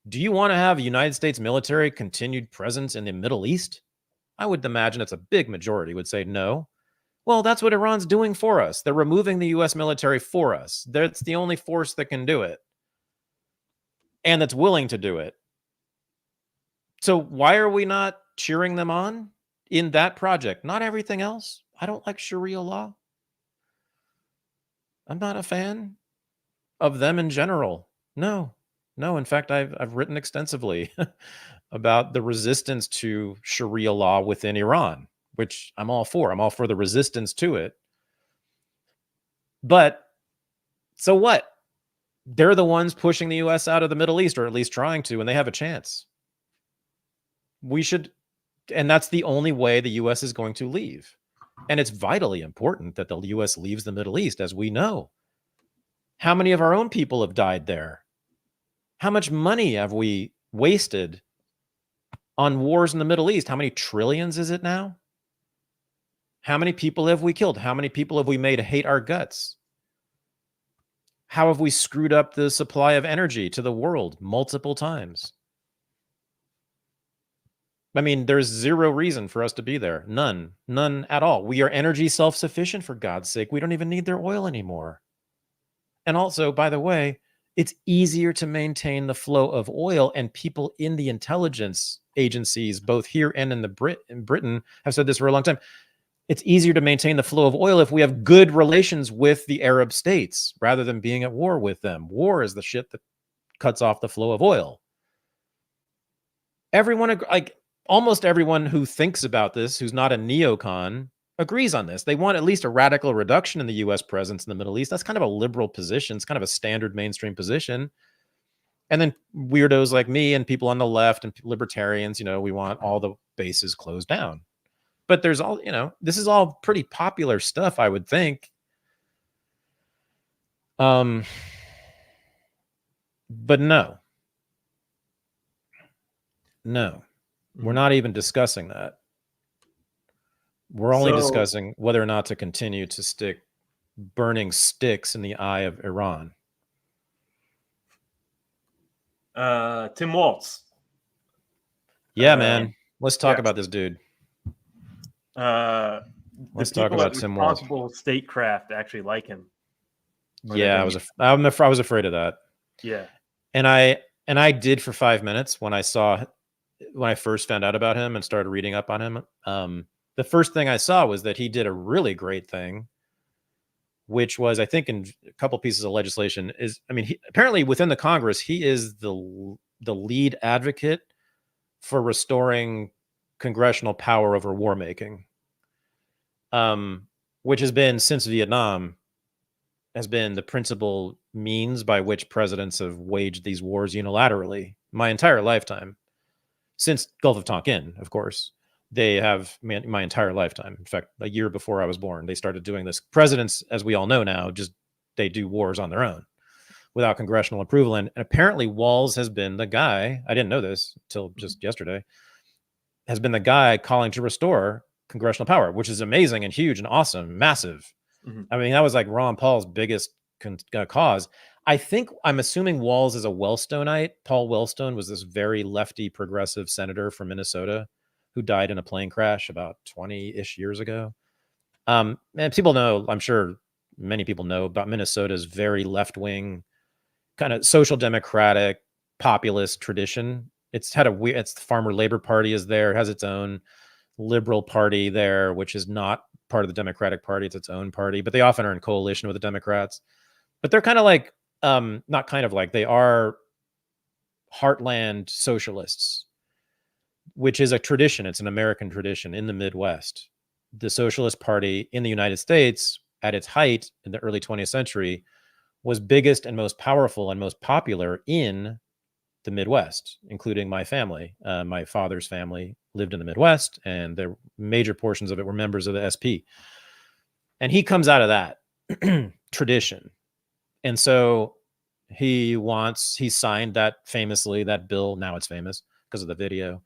Do you want to have a United States military continued presence in the Middle East? I would imagine it's a big majority would say no. Well, that's what Iran's doing for us. They're removing the U.S. military for us. That's the only force that can do it, and that's willing to do it. So why are we not cheering them on in that project? Not everything else. I don't like Sharia law. I'm not a fan of them in general. No. In fact, I've written extensively about the resistance to Sharia law within Iran, which I'm all for. I'm all for the resistance to it. But so what? They're the ones pushing the U.S. out of the Middle East, or at least trying to, and they have a chance. We should, and that's the only way the U.S. is going to leave. And it's vitally important that the U.S. leaves the Middle East, as we know. How many of our own people have died there? How much money have we wasted on wars in the Middle East? How many trillions is it now? How many people have we killed? How many people have we made hate our guts? How have we screwed up the supply of energy to the world multiple times? I mean, there's zero reason for us to be there. None at all. We are energy self-sufficient, for God's sake. We don't even need their oil anymore. And also, by the way, it's easier to maintain the flow of oil, and people in the intelligence agencies, both here and in Britain, have said this for a long time. it's easier to maintain the flow of oil if we have good relations with the Arab states rather than being at war with them. War is the shit that cuts off the flow of oil. Everyone, like almost everyone who thinks about this, who's not a neocon, agrees on this. They want at least a radical reduction in the U.S. presence in the Middle East. That's kind of a liberal position. It's kind of a standard mainstream position. And then weirdos like me and people on the left and libertarians, we want all the bases closed down. But there's all, this is all pretty popular stuff, I would think. But no, we're not even discussing that. We're only discussing whether or not to continue to stick burning sticks in the eye of Iran. Tim Walz. Yeah, man. Let's talk about this dude. Let's talk about Tim Walz. Responsible statecraft actually like him. Yeah, I was afraid of that. Yeah, and I did for 5 minutes when I first found out about him and started reading up on him. The first thing I saw was that he did a really great thing, which was, I think, in a couple pieces of legislation. Apparently within the Congress, he is the lead advocate for restoring congressional power over war making, which has been, since Vietnam, has been the principal means by which presidents have waged these wars unilaterally my entire lifetime, since Gulf of Tonkin, of course. They have my entire lifetime. In fact, a year before I was born, they started doing this. Presidents, as we all know now, they do wars on their own without congressional approval. And apparently Walz has been the guy, I didn't know this until just yesterday, has been the guy calling to restore congressional power, which is amazing and huge and awesome, massive. I mean, that was like Ron Paul's biggest cause. I'm assuming Walz is a Wellstoneite. Paul Wellstone was this very lefty progressive senator from Minnesota who died in a plane crash about 20-ish years ago. And people know, I'm sure many people know about Minnesota's very left-wing kind of social democratic populist tradition. It's the Farmer Labor Party is there, has its own liberal party there, which is not part of the Democratic Party. It's its own party, but they often are in coalition with the Democrats. But they're kind of like, not kind of like, they are heartland socialists, which is a tradition. It's an American tradition in the Midwest. The Socialist Party in the United States, at its height in the early 20th century, was biggest and most powerful and most popular in the Midwest, including my family. My father's family lived in the Midwest, and the major portions of it were members of the SP. And he comes out of that tradition. And so he signed that bill. Now it's famous because of the video.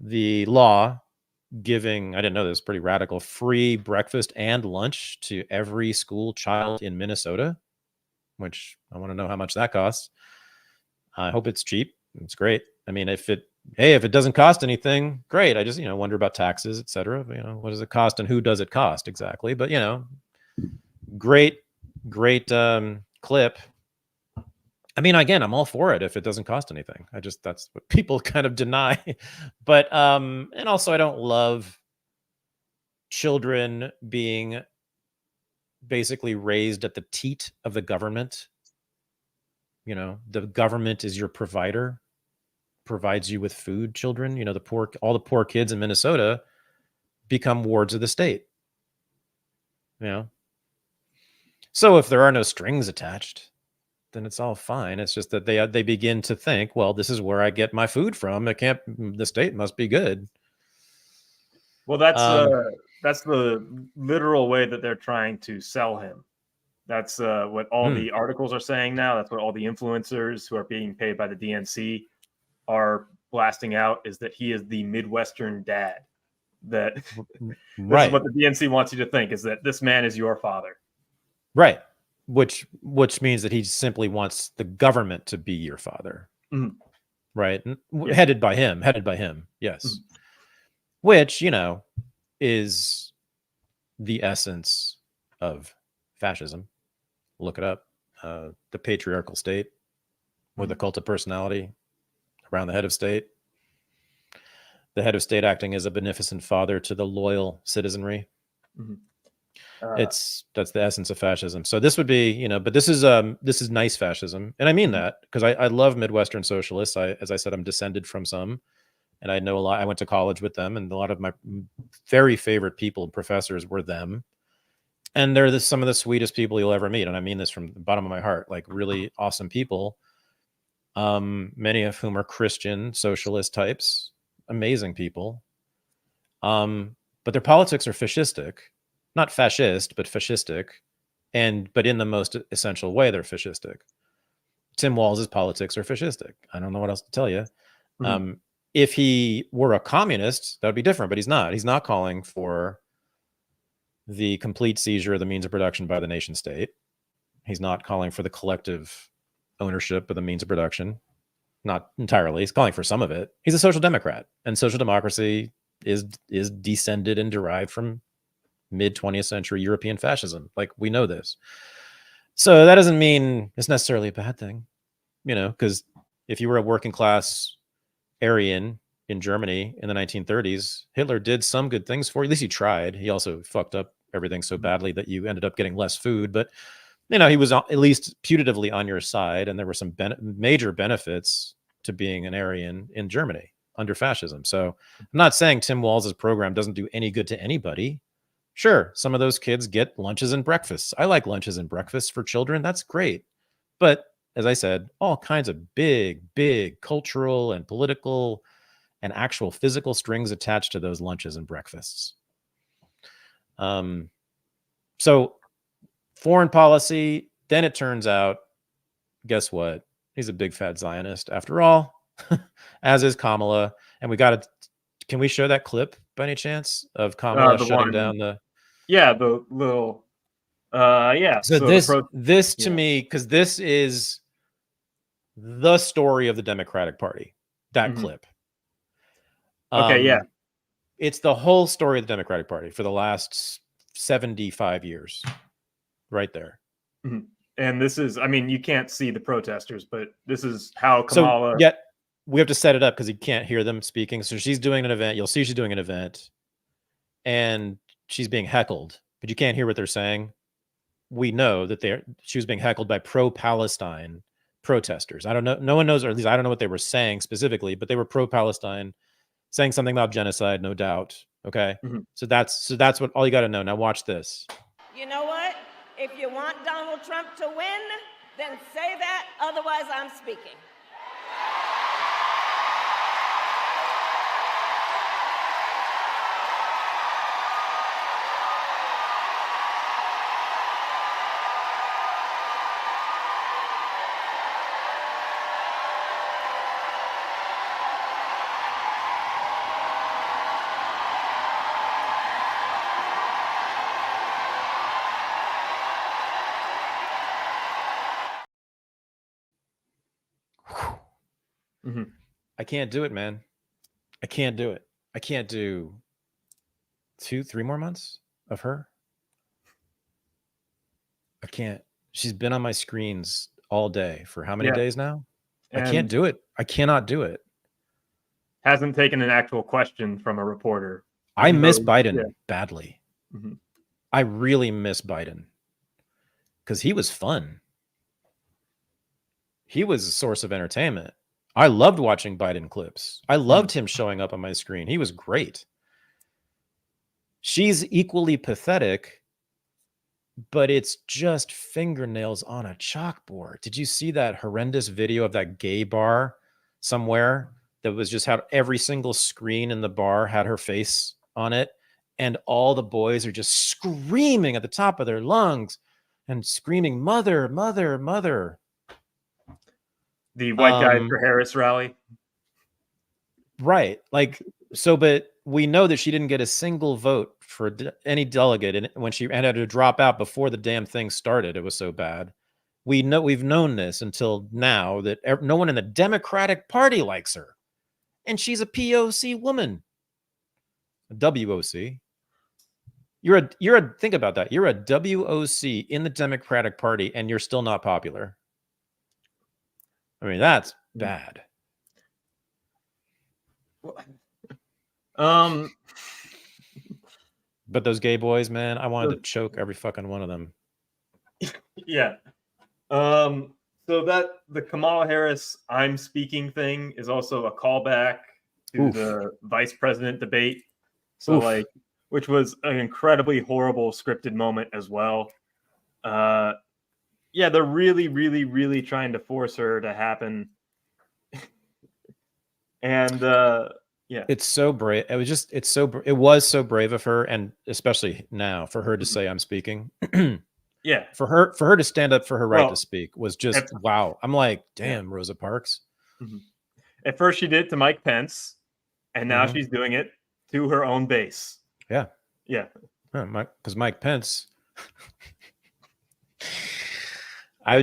The law giving, I didn't know this, pretty radical, free breakfast and lunch to every school child in Minnesota, which I want to know how much that costs. I hope it's cheap. It's great. I mean, if it doesn't cost anything, great. I just, wonder about taxes, et cetera. What does it cost and who does it cost exactly? But, great clip. I mean, again, I'm all for it if it doesn't cost anything. That's what people kind of deny. But, and also I don't love children being basically raised at the teat of the government. The government is your provider, provides you with food, children. All the poor kids in Minnesota become wards of the state. So if there are no strings attached, then it's all fine. It's just that they begin to think, well, this is where I get my food from. The state must be good. Well, that's the literal way that they're trying to sell him. That's what all the articles are saying now. That's what all the influencers who are being paid by the DNC are blasting out, is that he is the Midwestern dad. That This is what the DNC wants you to think, is that this man is your father. Right. Which means that he simply wants the government to be your father. Right. Yeah. Headed by him. Yes. Which, is the essence of fascism. Look it up. The patriarchal state with a cult of personality around the head of state. The head of state acting as a beneficent father to the loyal citizenry. Mhm. That's the essence of fascism. So this would be, you know, but this is nice fascism, and I mean that because I love Midwestern socialists. As I said, I'm descended from some, and I know a lot. I went to college with them, and a lot of my very favorite people and professors were them. And they're some of the sweetest people you'll ever meet, and I mean this from the bottom of my heart. Like really awesome people. Many of whom are Christian socialist types, amazing people. But their politics are fascistic, not fascist, but fascistic, but in the most essential way, they're fascistic. Tim Walz's politics are fascistic. I don't know what else to tell you. If he were a communist, that would be different, but he's not. He's not calling for the complete seizure of the means of production by the nation state. He's not calling for the collective ownership of the means of production. Not entirely. He's calling for some of it. He's a social democrat, and social democracy is descended and derived from mid 20th century European fascism. Like, we know this. So that doesn't mean it's necessarily a bad thing, you know, because if you were a working class Aryan in Germany in the 1930s, Hitler did some good things for you. At least he tried. He also fucked up everything so badly that you ended up getting less food. But, you know, he was at least putatively on your side, and there were some major benefits to being an Aryan in Germany under fascism. So I'm not saying Tim Walz's program doesn't do any good to anybody. Sure, some of those kids get lunches and breakfasts. I like lunches and breakfasts for children. That's great. But as I said, all kinds of big cultural and political and actual physical strings attached to those lunches and breakfasts. So foreign policy, then it turns out, guess what? He's a big fat Zionist after all, as is Kamala. And can we show that clip by any chance of Kamala shutting down the... Yeah, the little, yeah. So this to me, because this is the story of the Democratic Party, that clip. Okay, yeah. It's the whole story of the Democratic Party for the last 75 years, right there. And this is, I mean, you can't see the protesters, but this is how Kamala... So, yet we have to set it up because you can't hear them speaking. So she's doing an event. You'll see she's doing an event, and she's being heckled, but you can't hear what they're saying. We know that she was being heckled by pro-Palestine protesters. I don't know. No one knows, or at least I don't know what they were saying specifically, but they were pro-Palestine, saying something about genocide, no doubt. Okay. So that's what all you got to know. Now watch this. You know what? If you want Donald Trump to win, then say that. Otherwise, I'm speaking. I can't do it, man. I can't do it. I can't do 2-3 more months of her. I can't. She's been on my screens all day for how many days now? I can't do it. I cannot do it. Hasn't taken an actual question from a reporter. I miss Biden badly. I really miss Biden because he was fun. He was a source of entertainment. I loved watching Biden clips. I loved him showing up on my screen. He was great. She's equally pathetic, but it's just fingernails on a chalkboard. Did you see that horrendous video of that gay bar somewhere that was just had every single screen in the bar had her face on it, and all the boys are just screaming at the top of their lungs and screaming, "Mother, mother, mother." The White Guys for Harris rally. Right. Like, so, but we know that she didn't get a single vote for any delegate, and when she had to drop out before the damn thing started, it was so bad. We've known this until now, that no one in the Democratic Party likes her, and she's a POC woman. A WOC. Think about that. You're a WOC in the Democratic Party, and you're still not popular. I mean, that's bad. But those gay boys, man, I wanted to choke every fucking one of them. Yeah. So that the Kamala Harris "I'm speaking" thing is also a callback to the vice president debate. So like, which was an incredibly horrible scripted moment as well. Yeah, they're really, really, really trying to force her to happen. And yeah, it's so brave. It was so brave of her, and especially now for her to say "I'm speaking." yeah, for her to stand up for her right to speak was just wow. I'm like, damn, Rosa Parks. At first she did it to Mike Pence, and now she's doing it to her own base. Yeah, yeah, because Mike Pence. I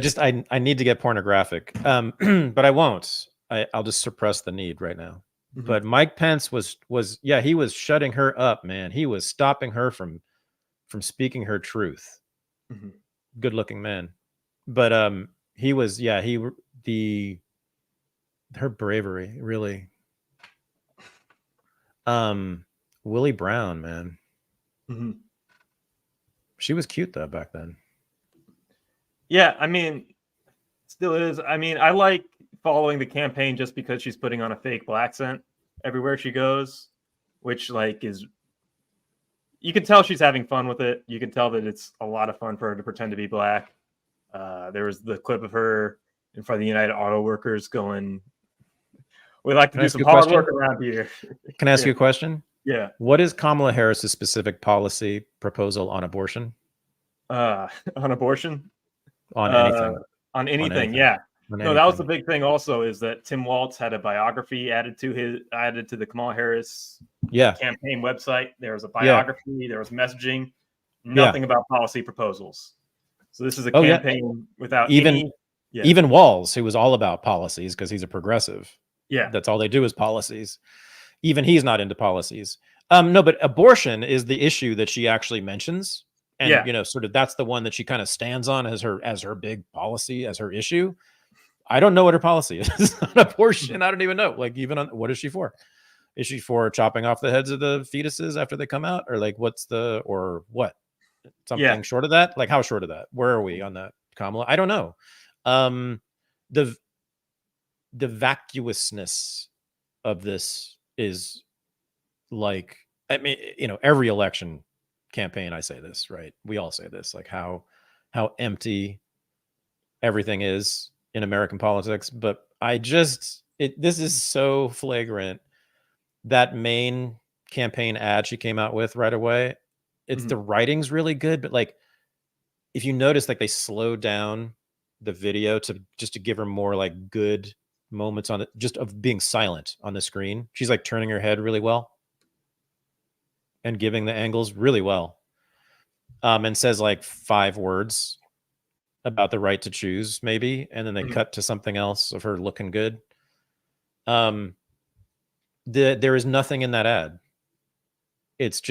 need to get pornographic, but I won't. I'll just suppress the need right now. But Mike Pence was he was shutting her up, man. He was stopping her from speaking her truth. Good looking man, but he was her bravery really. Willie Brown, man. She was cute though back then. Yeah, I mean, still is. I mean, I like following the campaign just because she's putting on a fake black accent everywhere she goes, which like is, you can tell she's having fun with it. You can tell that it's a lot of fun for her to pretend to be black. There was the clip of her in front of the United Auto Workers going, "We like to do some hard work around here." Can I ask you a question? Yeah. What is Kamala Harris's specific policy proposal on abortion? On abortion? On anything. On anything, yeah. No, that was the big thing also, is that Tim Walz had a biography added to the Kamala Harris campaign website. There was a biography, there was messaging, nothing about policy proposals. So this is a campaign without even Walz, who was all about policies because he's a progressive. Yeah. That's all they do is policies. Even he's not into policies. No, but abortion is the issue that she actually mentions. And, you know, sort of that's the one that she kind of stands on as her big policy, as her issue. I don't know what her policy is on abortion. I don't even know. Like, even on what is she for? Is she for chopping off the heads of the fetuses after they come out? Or like, or what? Something short of that? Like, how short of that? Where are we on that, Kamala? I don't know. The vacuousness of this is like, I mean, you know, every election campaign I say this, right? We all say this, like how empty everything is in American politics. But this is so flagrant. That main campaign ad she came out with right away, it's the writing's really good, but like if you notice, like they slowed down the video to give her more like good moments on it, just of being silent on the screen. She's like turning her head really well and giving the angles really well, and says like 5 words about the right to choose maybe, and then they cut to something else of her looking good. There is nothing in that ad. It's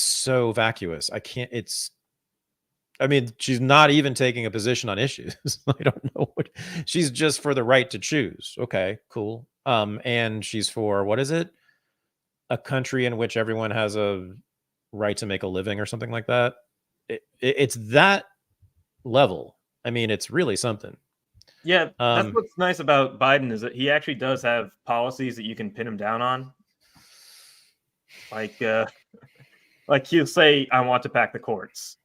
so vacuous. I mean, she's not even taking a position on issues. I don't know what she's just for the right to choose. Okay, cool. And she's for, what is it? A country in which everyone has a right to make a living or something like that. It's that level. I mean, it's really something. Yeah, that's what's nice about Biden, is that he actually does have policies that you can pin him down on. Like he'll say, "I want to pack the courts."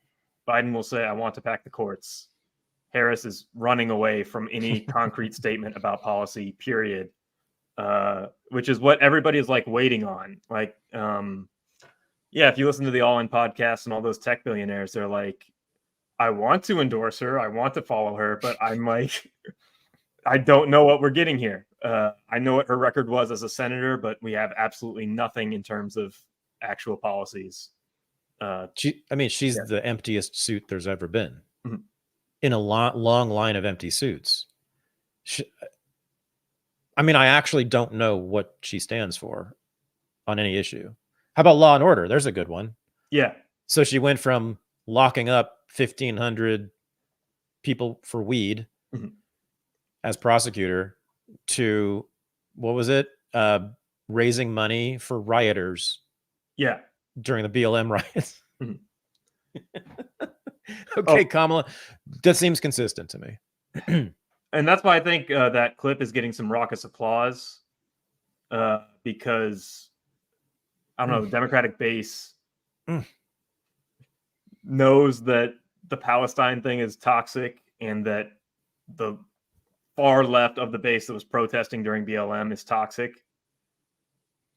Biden will say, "I want to pack the courts." Harris is running away from any concrete statement about policy, period. Which is what everybody is like waiting on. Like, if you listen to the All In podcast and all those tech billionaires, they're like, "I want to endorse her, I want to follow her, but I'm like, I don't know what we're getting here. I know what her record was as a senator, but we have absolutely nothing in terms of actual policies." She's the emptiest suit there's ever been in a long line of empty suits. I actually don't know what she stands for on any issue. How about Law and Order? There's a good one. Yeah. So she went from locking up 1,500 people for weed as prosecutor to, what was it? Raising money for rioters. Yeah. During the BLM riots. Okay, Kamala, that seems consistent to me. And that's why I think that clip is getting some raucous applause because, I don't know, the Democratic base knows that the Palestine thing is toxic and that the far left of the base that was protesting during BLM is toxic.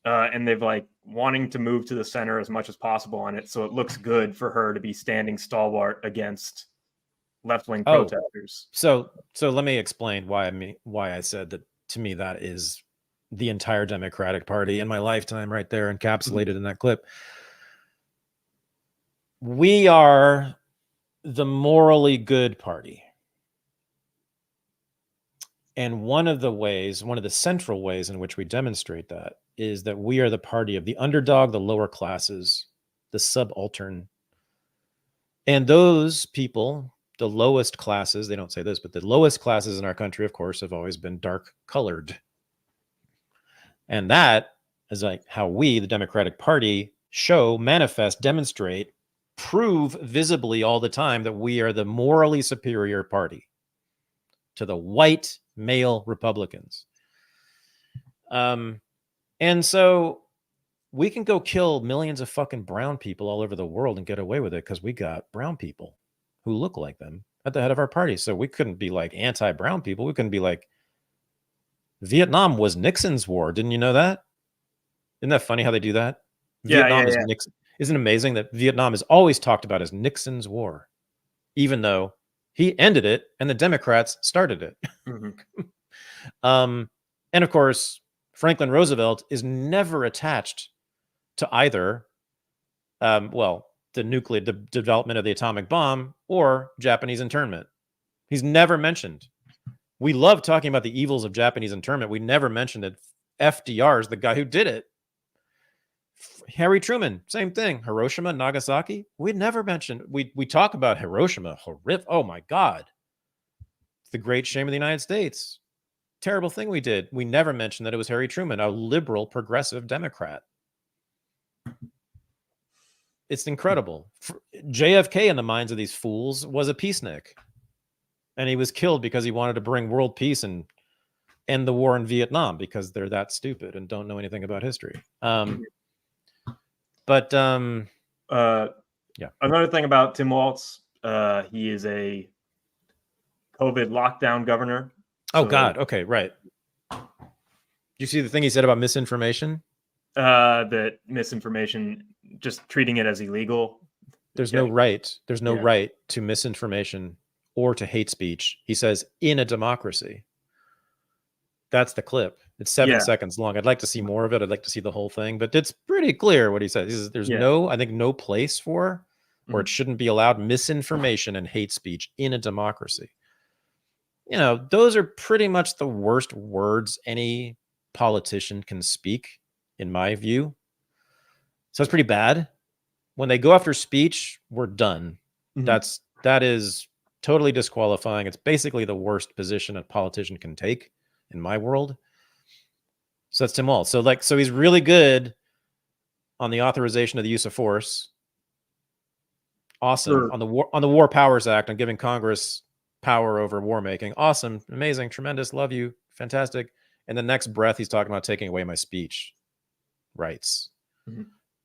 And they've like wanting to move to the center as much as possible on it. So it looks good for her to be standing stalwart against left-wing protesters. So let me explain why I said that. To me, that is the entire Democratic Party in my lifetime right there, encapsulated in that clip. We are the morally good party. And one of the central ways in which we demonstrate that is that we are the party of the underdog, the lower classes, the subaltern. And those people, the lowest classes, they don't say this, but the lowest classes in our country, of course, have always been dark colored. And that is like how we, the Democratic Party, show, manifest, demonstrate, prove visibly all the time that we are the morally superior party to the white male Republicans. And so we can go kill millions of fucking brown people all over the world and get away with it because we got brown people who look like them at the head of our party. So we couldn't be like anti-brown people. We couldn't be like, Vietnam was Nixon's war. Didn't you know that? Isn't that funny how they do that? Vietnam is Nixon. Isn't it amazing that Vietnam is always talked about as Nixon's war, even though he ended it and the Democrats started it. And of course, Franklin Roosevelt is never attached to either, the nuclear development of the atomic bomb or Japanese internment. He's never mentioned. We love talking about the evils of Japanese internment. We never mentioned that FDR is the guy who did it. Harry Truman, same thing. Hiroshima, Nagasaki. We never mentioned. We talk about Hiroshima. Horrific. Oh my God. It's the great shame of the United States. Terrible thing we did. We never mentioned that it was Harry Truman, a liberal, progressive Democrat. It's incredible. JFK, in the minds of these fools, was a peacenik. And he was killed because he wanted to bring world peace and end the war in Vietnam because they're that stupid and don't know anything about history. Yeah. Another thing about Tim Walz, he is a COVID lockdown governor. Oh, God. Okay, right. You see the thing he said about misinformation? That misinformation, just treating it as illegal. There's no right. There's no right to misinformation or to hate speech. He says, in a democracy. That's the clip. It's 7 seconds long. I'd like to see more of it. I'd like to see the whole thing, but it's pretty clear what he says. He says there's no place for, or it shouldn't be allowed, misinformation and hate speech in a democracy. You know, those are pretty much the worst words any politician can speak, in my view. So it's pretty bad. When they go after speech, we're done. That is totally disqualifying. It's basically the worst position a politician can take in my world. So that's Tim Walz. So he's really good on the authorization of the use of force. Awesome. On the War Powers Act, on giving Congress power over war making. Awesome, amazing, tremendous, love you, fantastic. And the next breath, he's talking about taking away my speech rights.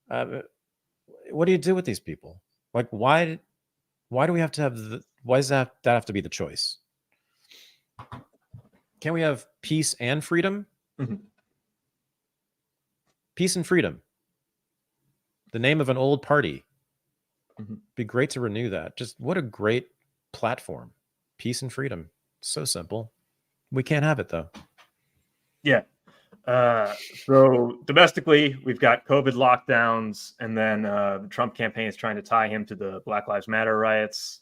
What do you do with these people? Like, why do we have to have why does that have to be the choice? Can't we have peace and freedom? Peace and freedom. The name of an old party. Be great to renew that. Just what a great platform. Peace and freedom. So simple. We can't have it though. Yeah. So domestically, we've got COVID lockdowns, and then the Trump campaign is trying to tie him to the Black Lives Matter riots.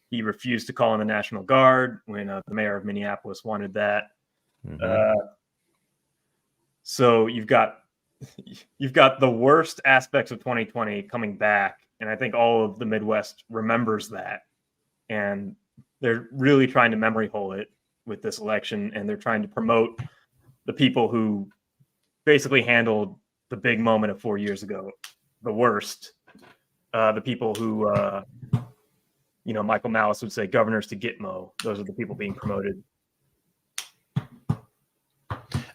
He refused to call in the National Guard when the mayor of Minneapolis wanted that. So you've got the worst aspects of 2020 coming back, and I think all of the Midwest remembers that, and they're really trying to memory hole it with this election, and they're trying to promote the people who basically handled the big moment of 4 years ago the worst, the people who, Michael Malice would say governors to Gitmo. Those are the people being promoted.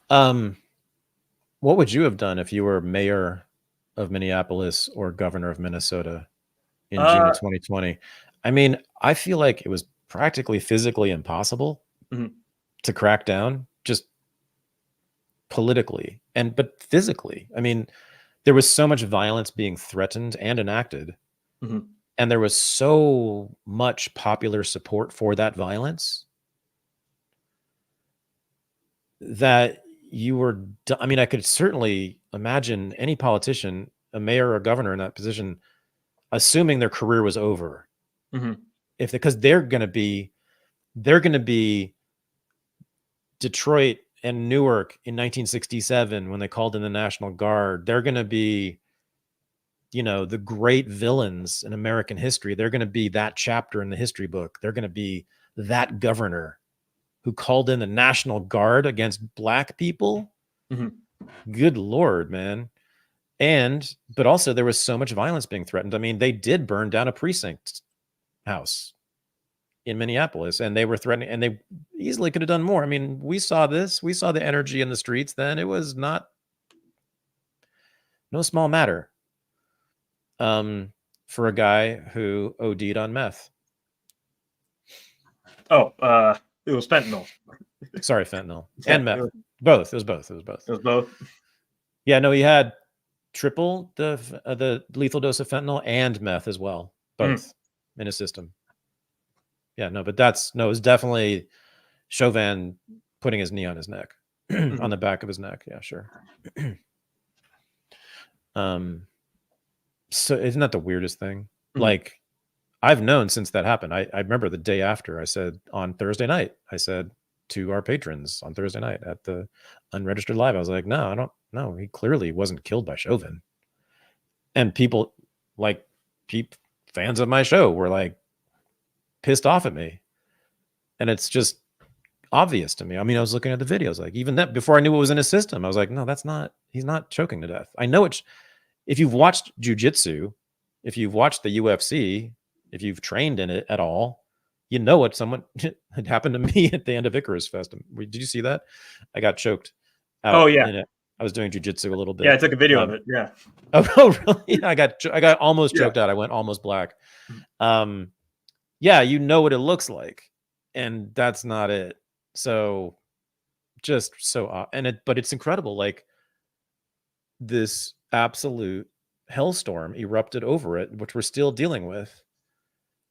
What would you have done if you were mayor of Minneapolis or governor of Minnesota in June of 2020? I mean, I feel like it was practically physically impossible to crack down just politically but physically. I mean, there was so much violence being threatened and enacted, and there was so much popular support for that violence that you were, I mean, I could certainly imagine any politician, a mayor or governor in that position, assuming their career was over. Because they're going to be Detroit and Newark in 1967 when they called in the National Guard. They're going to be, the great villains in American history. They're going to be that chapter in the history book. They're going to be that governor who called in the National Guard against black people. Good Lord, man. But also there was so much violence being threatened. I mean, they did burn down a precinct house in Minneapolis, and they were threatening, and they easily could have done more. I mean, we saw this. We saw the energy in the streets then. It was no small matter for a guy who OD'd on meth. Oh, it was fentanyl. Sorry, fentanyl and meth. Both. It was both. It was both. Yeah, no, he had triple the lethal dose of fentanyl and meth as well, both in his system. Yeah, no, but it was definitely Chauvin putting his knee on his neck, on the back of his neck. Yeah, sure. So isn't that the weirdest thing? Like, I've known since that happened. I remember the day after, I said on Thursday night, I said to our patrons on Thursday night at the Unregistered Live, I was like, no, I don't know. He clearly wasn't killed by Chauvin. And people, like, fans of my show were like pissed off at me. And it's just obvious to me. I mean, I was looking at the videos, like, even that, before I knew what was in his system, I was like, no, he's not choking to death. I know if you've watched jiu-jitsu, if you've watched the UFC, if you've trained in it at all, you know what had happened to me at the end of Icarus Fest. Did you see that? I got choked out. Oh, yeah. I was doing jiu-jitsu a little bit. Yeah, I took a video of it. Yeah. Oh, really? I got almost choked out. I went almost black. Yeah, you know what it looks like, and that's not it. So just so but it's incredible. Like, this absolute hellstorm erupted over it, which we're still dealing with.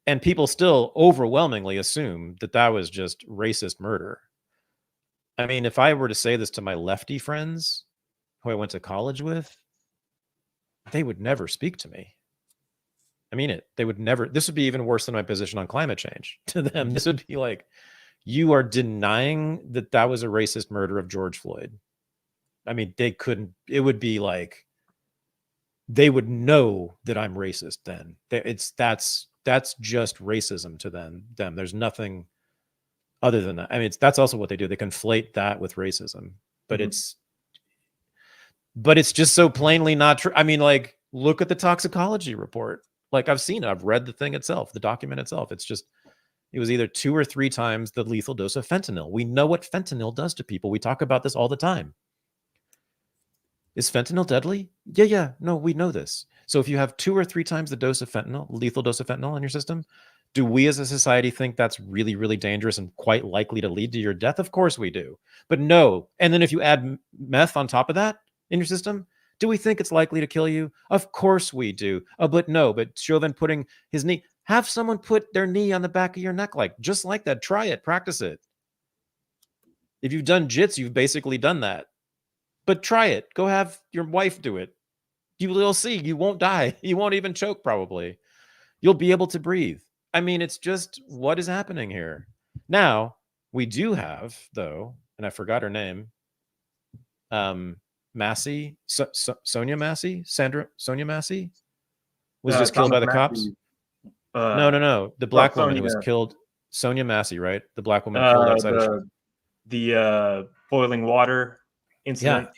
And people still overwhelmingly assume that was just racist murder. I mean, if I were to say this to my lefty friends who I went to college with, they would never speak to me. I mean it. They would never. This would be even worse than my position on climate change to them. This would be like, you are denying that was a racist murder of George Floyd. I mean, they couldn't. It would be like, they would know that I'm racist then. That's just racism to them. There's nothing other than that. I mean, that's also what they do. They conflate that with racism, but it's just so plainly not true. I mean, like, look at the toxicology report. Like, I've seen it. I've read the thing itself, the document itself. It was either 2 or 3 times the lethal dose of fentanyl. We know what fentanyl does to people. We talk about this all the time. Is fentanyl deadly? Yeah. No, we know this. So if you have 2 or 3 times the dose of fentanyl, lethal dose of fentanyl in your system, do we as a society think that's really, really dangerous and quite likely to lead to your death? Of course we do. But no. And then if you add meth on top of that in your system, do we think it's likely to kill you? Of course we do. But no. But Chauvin putting his knee, have someone put their knee on the back of your neck, just like that. Try it. Practice it. If you've done jits, you've basically done that. But try it. Go have your wife do it. You will see. You won't die. You won't even choke, probably. You'll be able to breathe. I mean, it's just what is happening here. Now, we do have, though, and I forgot her name, Massey, Sonia Massey? Sonia Massey? Was just killed by the cops? No. The black woman who was killed. Sonia Massey, right? The black woman killed outside the boiling water incident. Yeah.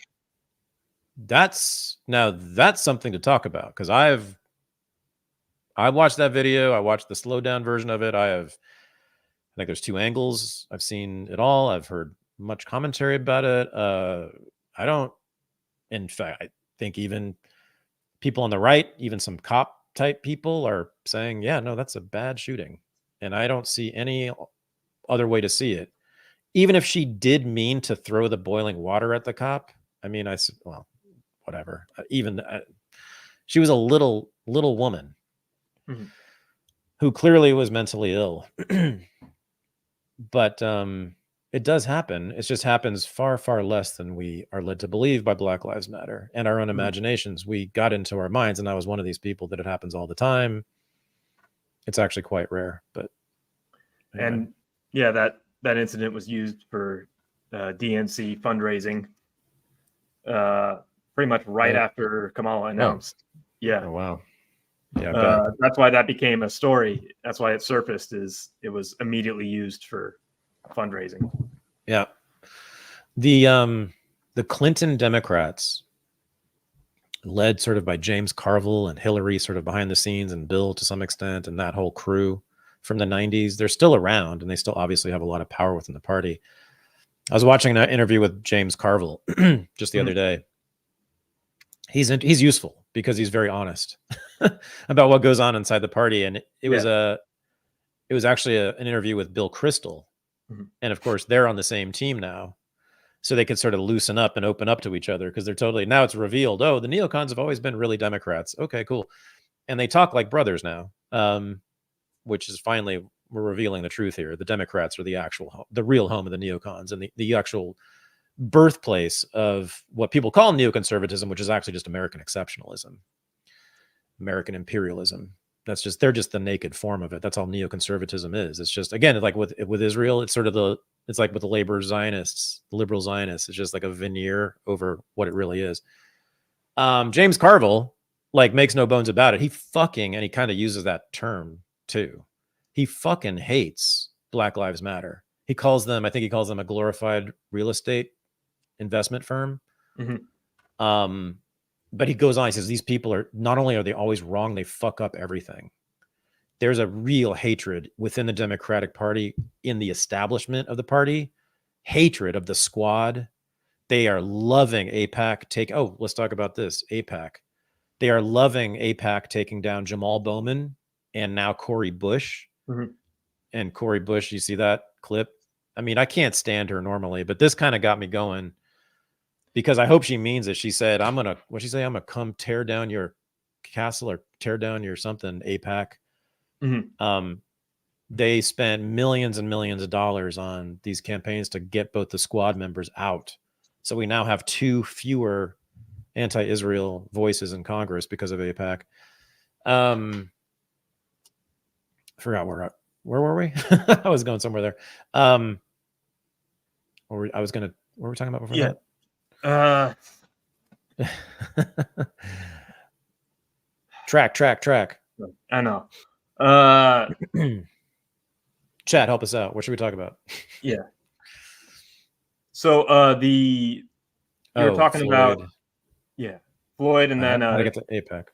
That's something to talk about, because I watched that video. I watched the slowed down version of it. I think there's two angles. I've seen it all. I've heard much commentary about it. I don't, in fact, I think even people on the right, even some cop type people are saying, yeah, no, that's a bad shooting. And I don't see any other way to see it. Even if she did mean to throw the boiling water at the cop, I mean, well, whatever. She was a little woman who clearly was mentally ill. But it does happen. It just happens far, far less than we are led to believe by Black Lives Matter and our own imaginations. We got into our minds, and I was one of these people that it happens all the time. It's actually quite rare, but anyway. And yeah, that incident was used for DNC fundraising pretty much right after Kamala announced. Yeah. Oh, wow. Yeah. That's why that became a story. That's why it surfaced. It was immediately used for fundraising. Yeah. The Clinton Democrats, led sort of by James Carville and Hillary, sort of behind the scenes, and Bill to some extent, and that whole crew from the 90s, they're still around, and they still obviously have a lot of power within the party. I was watching an interview with James Carville just the other day. He's useful because he's very honest about what goes on inside the party, and it was actually an interview with Bill Kristol, and of course they're on the same team now, so they could sort of loosen up and open up to each other, because they're totally, now it's revealed, oh, the neocons have always been really Democrats. Okay, cool. And they talk like brothers now, which is finally, we're revealing the truth here. The Democrats are the real home of the neocons, and the actual birthplace of what people call neoconservatism, which is actually just American exceptionalism, American imperialism. They're just the naked form of it. That's all neoconservatism is. It's just, again, like with Israel, it's sort of it's like with the liberal Zionists, it's just like a veneer over what it really is. James Carville, like, makes no bones about it. And he kind of uses that term too. He fucking hates Black Lives Matter. I think he calls them a glorified real estate investment firm. But he goes on, he says, these people are, not only are they always wrong, they fuck up everything. There's a real hatred within the Democratic Party, in the establishment of the party, hatred of the squad. They are loving AIPAC let's talk about this. AIPAC. They are loving AIPAC taking down Jamal Bowman and now Cori Bush. And Cori Bush, you see that clip? I mean, I can't stand her normally, but this kind of got me going, because I hope she means it. She said, what'd she say? I'm going to come tear down your castle, or tear down your something, AIPAC. They spent millions and millions of dollars on these campaigns to get both the squad members out. So we now have 2 fewer anti-Israel voices in Congress because of AIPAC. I forgot where were we? I was going somewhere there. What were we talking about before that? Track. I know. Chat, help us out. What should we talk about? Yeah. So we were talking Floyd. about Floyd, and then how to get to AIPAC.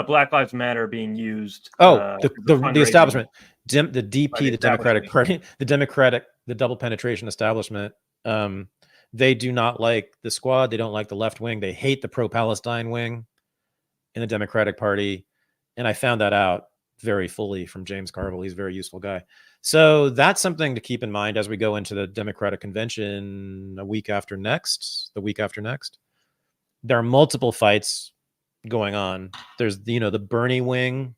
Black Lives Matter being used. The establishment, the DP, the the Democratic Party, the double penetration establishment. They do not like the squad. They don't like the left wing. They hate the pro-Palestine wing in the Democratic Party. And I found that out very fully from James Carville. He's a very useful guy. So that's something to keep in mind as we go into the Democratic convention the week after next. There are multiple fights going on. There's, the Bernie wing,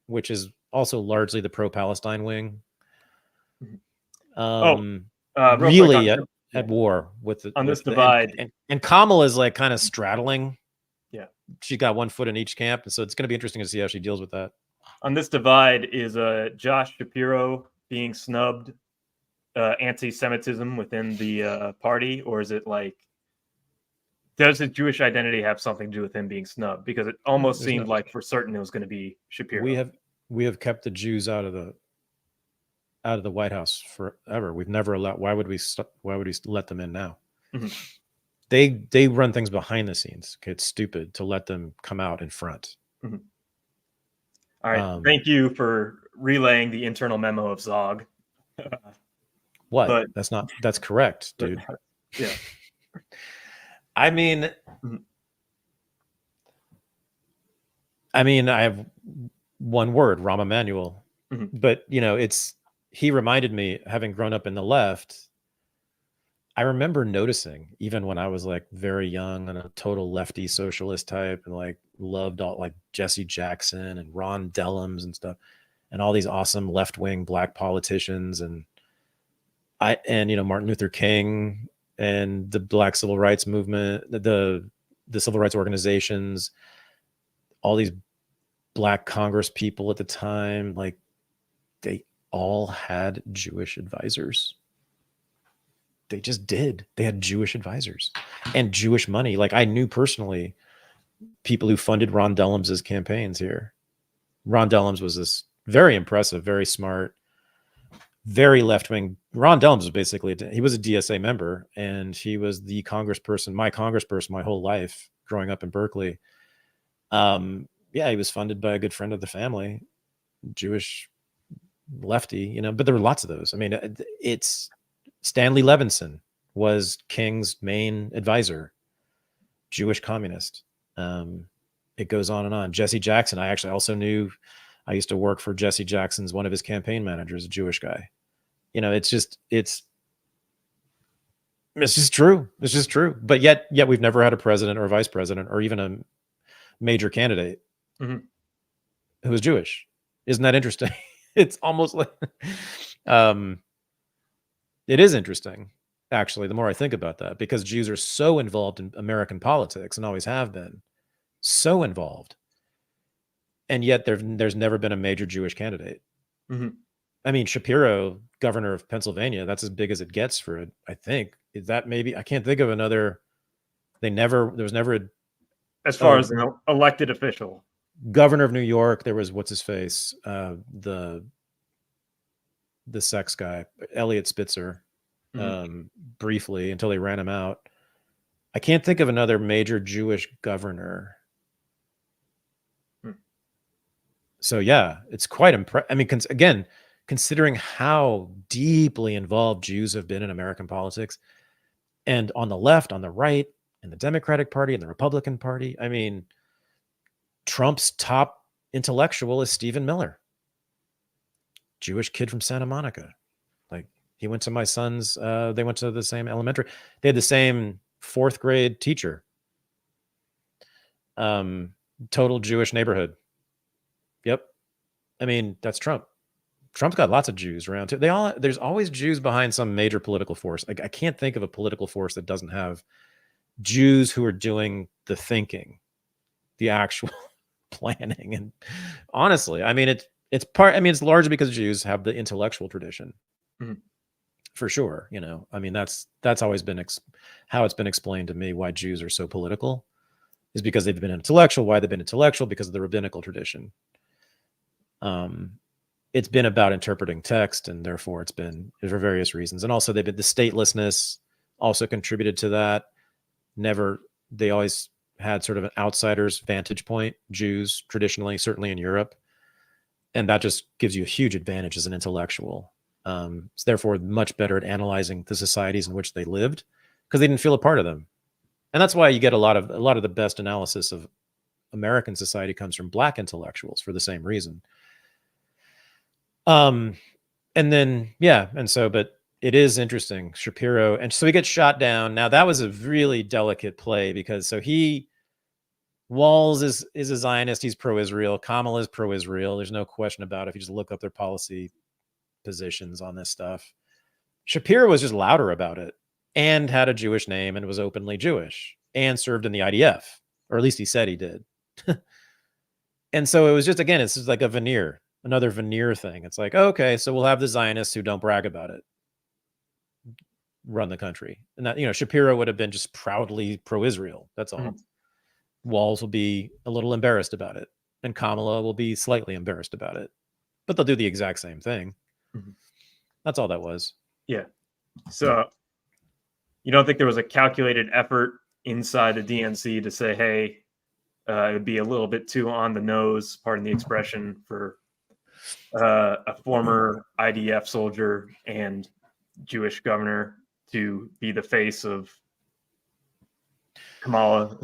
which is also largely the pro-Palestine wing. Really at war with this divide. And Kamala is like kind of straddling. Yeah. She's got one foot in each camp. So it's going to be interesting to see how she deals with that. On this divide, is Josh Shapiro being snubbed anti-Semitism within the party, or is it like, does his Jewish identity have something to do with him being snubbed? Because it almost seemed like for certain it was going to be Shapiro. We have kept the Jews out of the White House forever. We've never allowed. Why would we let them in now? They run things behind the scenes. Okay, it's stupid to let them come out in front. All right. Thank you for relaying the internal memo of Zog. What? But that's correct, dude. Yeah. I mean, I have one word, Rahm Emanuel. But, he reminded me, having grown up in the left, I remember noticing, even when I was like very young and a total lefty socialist type and like loved all like Jesse Jackson and Ron Dellums and stuff and all these awesome left-wing black politicians and Martin Luther King and the Black Civil Rights Movement, the civil rights organizations, all these black Congress people at the time, like they all had Jewish advisors. They just did. They had Jewish advisors and Jewish money. Like I knew personally people who funded Ron Dellums' campaigns here. Ron Dellums was this very impressive, very smart, very left-wing. Ron Dellums was basically, he was a DSA member and he was the my congressperson my whole life growing up in Berkeley. Yeah, he was funded by a good friend of the family, Jewish lefty, but there were lots of those. I mean, it's Stanley Levinson was King's main advisor, Jewish communist. It goes on and on. Jesse Jackson, I actually also knew. I used to work for Jesse Jackson's, one of his campaign managers, a Jewish guy. It's just true. It's just true. But yet we've never had a president or a vice president or even a major candidate who was Jewish. Isn't that interesting? It's almost like, it is interesting, actually, the more I think about that, because Jews are so involved in American politics and always have been so involved. And yet there's never been a major Jewish candidate. I mean, Shapiro, governor of Pennsylvania, that's as big as it gets for it, I think. Is that maybe? I can't think of another. There was never a. As far as an elected official. Governor of New York, there was, what's his face? The sex guy, Elliot Spitzer, briefly until they ran him out. I can't think of another major Jewish governor. So yeah, it's quite impressive. I mean, again, considering how deeply involved Jews have been in American politics, and on the left, on the right, in the Democratic Party and the Republican Party. I mean, Trump's top intellectual is Stephen Miller, Jewish kid from Santa Monica. Like he went to my son's, they went to the same elementary. They had the same fourth grade teacher. Total Jewish neighborhood. Yep. I mean, that's Trump. Trump's got lots of Jews around too. There's always Jews behind some major political force. Like I can't think of a political force that doesn't have Jews who are doing the thinking, the actual planning. And honestly, I mean, it's largely because Jews have the intellectual tradition, for sure. I mean, that's always been how it's been explained to me why Jews are so political, is because they've been intellectual. Why they've been intellectual? Because of the rabbinical tradition. It's been about interpreting text, and therefore it's been for various reasons. And also the statelessness also contributed to that. They always had sort of an outsider's vantage point, Jews traditionally, certainly in Europe. And that just gives you a huge advantage as an intellectual. It's therefore much better at analyzing the societies in which they lived, because they didn't feel a part of them. And that's why you get a lot of the best analysis of American society comes from Black intellectuals for the same reason. But it is interesting, Shapiro, and so he gets shot down. Now that was a really delicate play, because Walz is a Zionist, he's pro-Israel, Kamala is pro-Israel, there's no question about it if you just look up their policy positions on this stuff. Shapiro was just louder about it, and had a Jewish name, and was openly Jewish, and served in the IDF, or at least he said he did. And so it was just, again, it's just like another veneer thing. It's like, okay, so we'll have the Zionists who don't brag about it run the country. And that, Shapiro would have been just proudly pro-Israel. That's all. Walz will be a little embarrassed about it, and Kamala will be slightly embarrassed about it, but they'll do the exact same thing. That's all that was. Yeah. So you don't think there was a calculated effort inside the DNC to say, hey, It would be a little bit too on the nose, pardon the expression, for a former IDF soldier and Jewish governor to be the face of Kamala.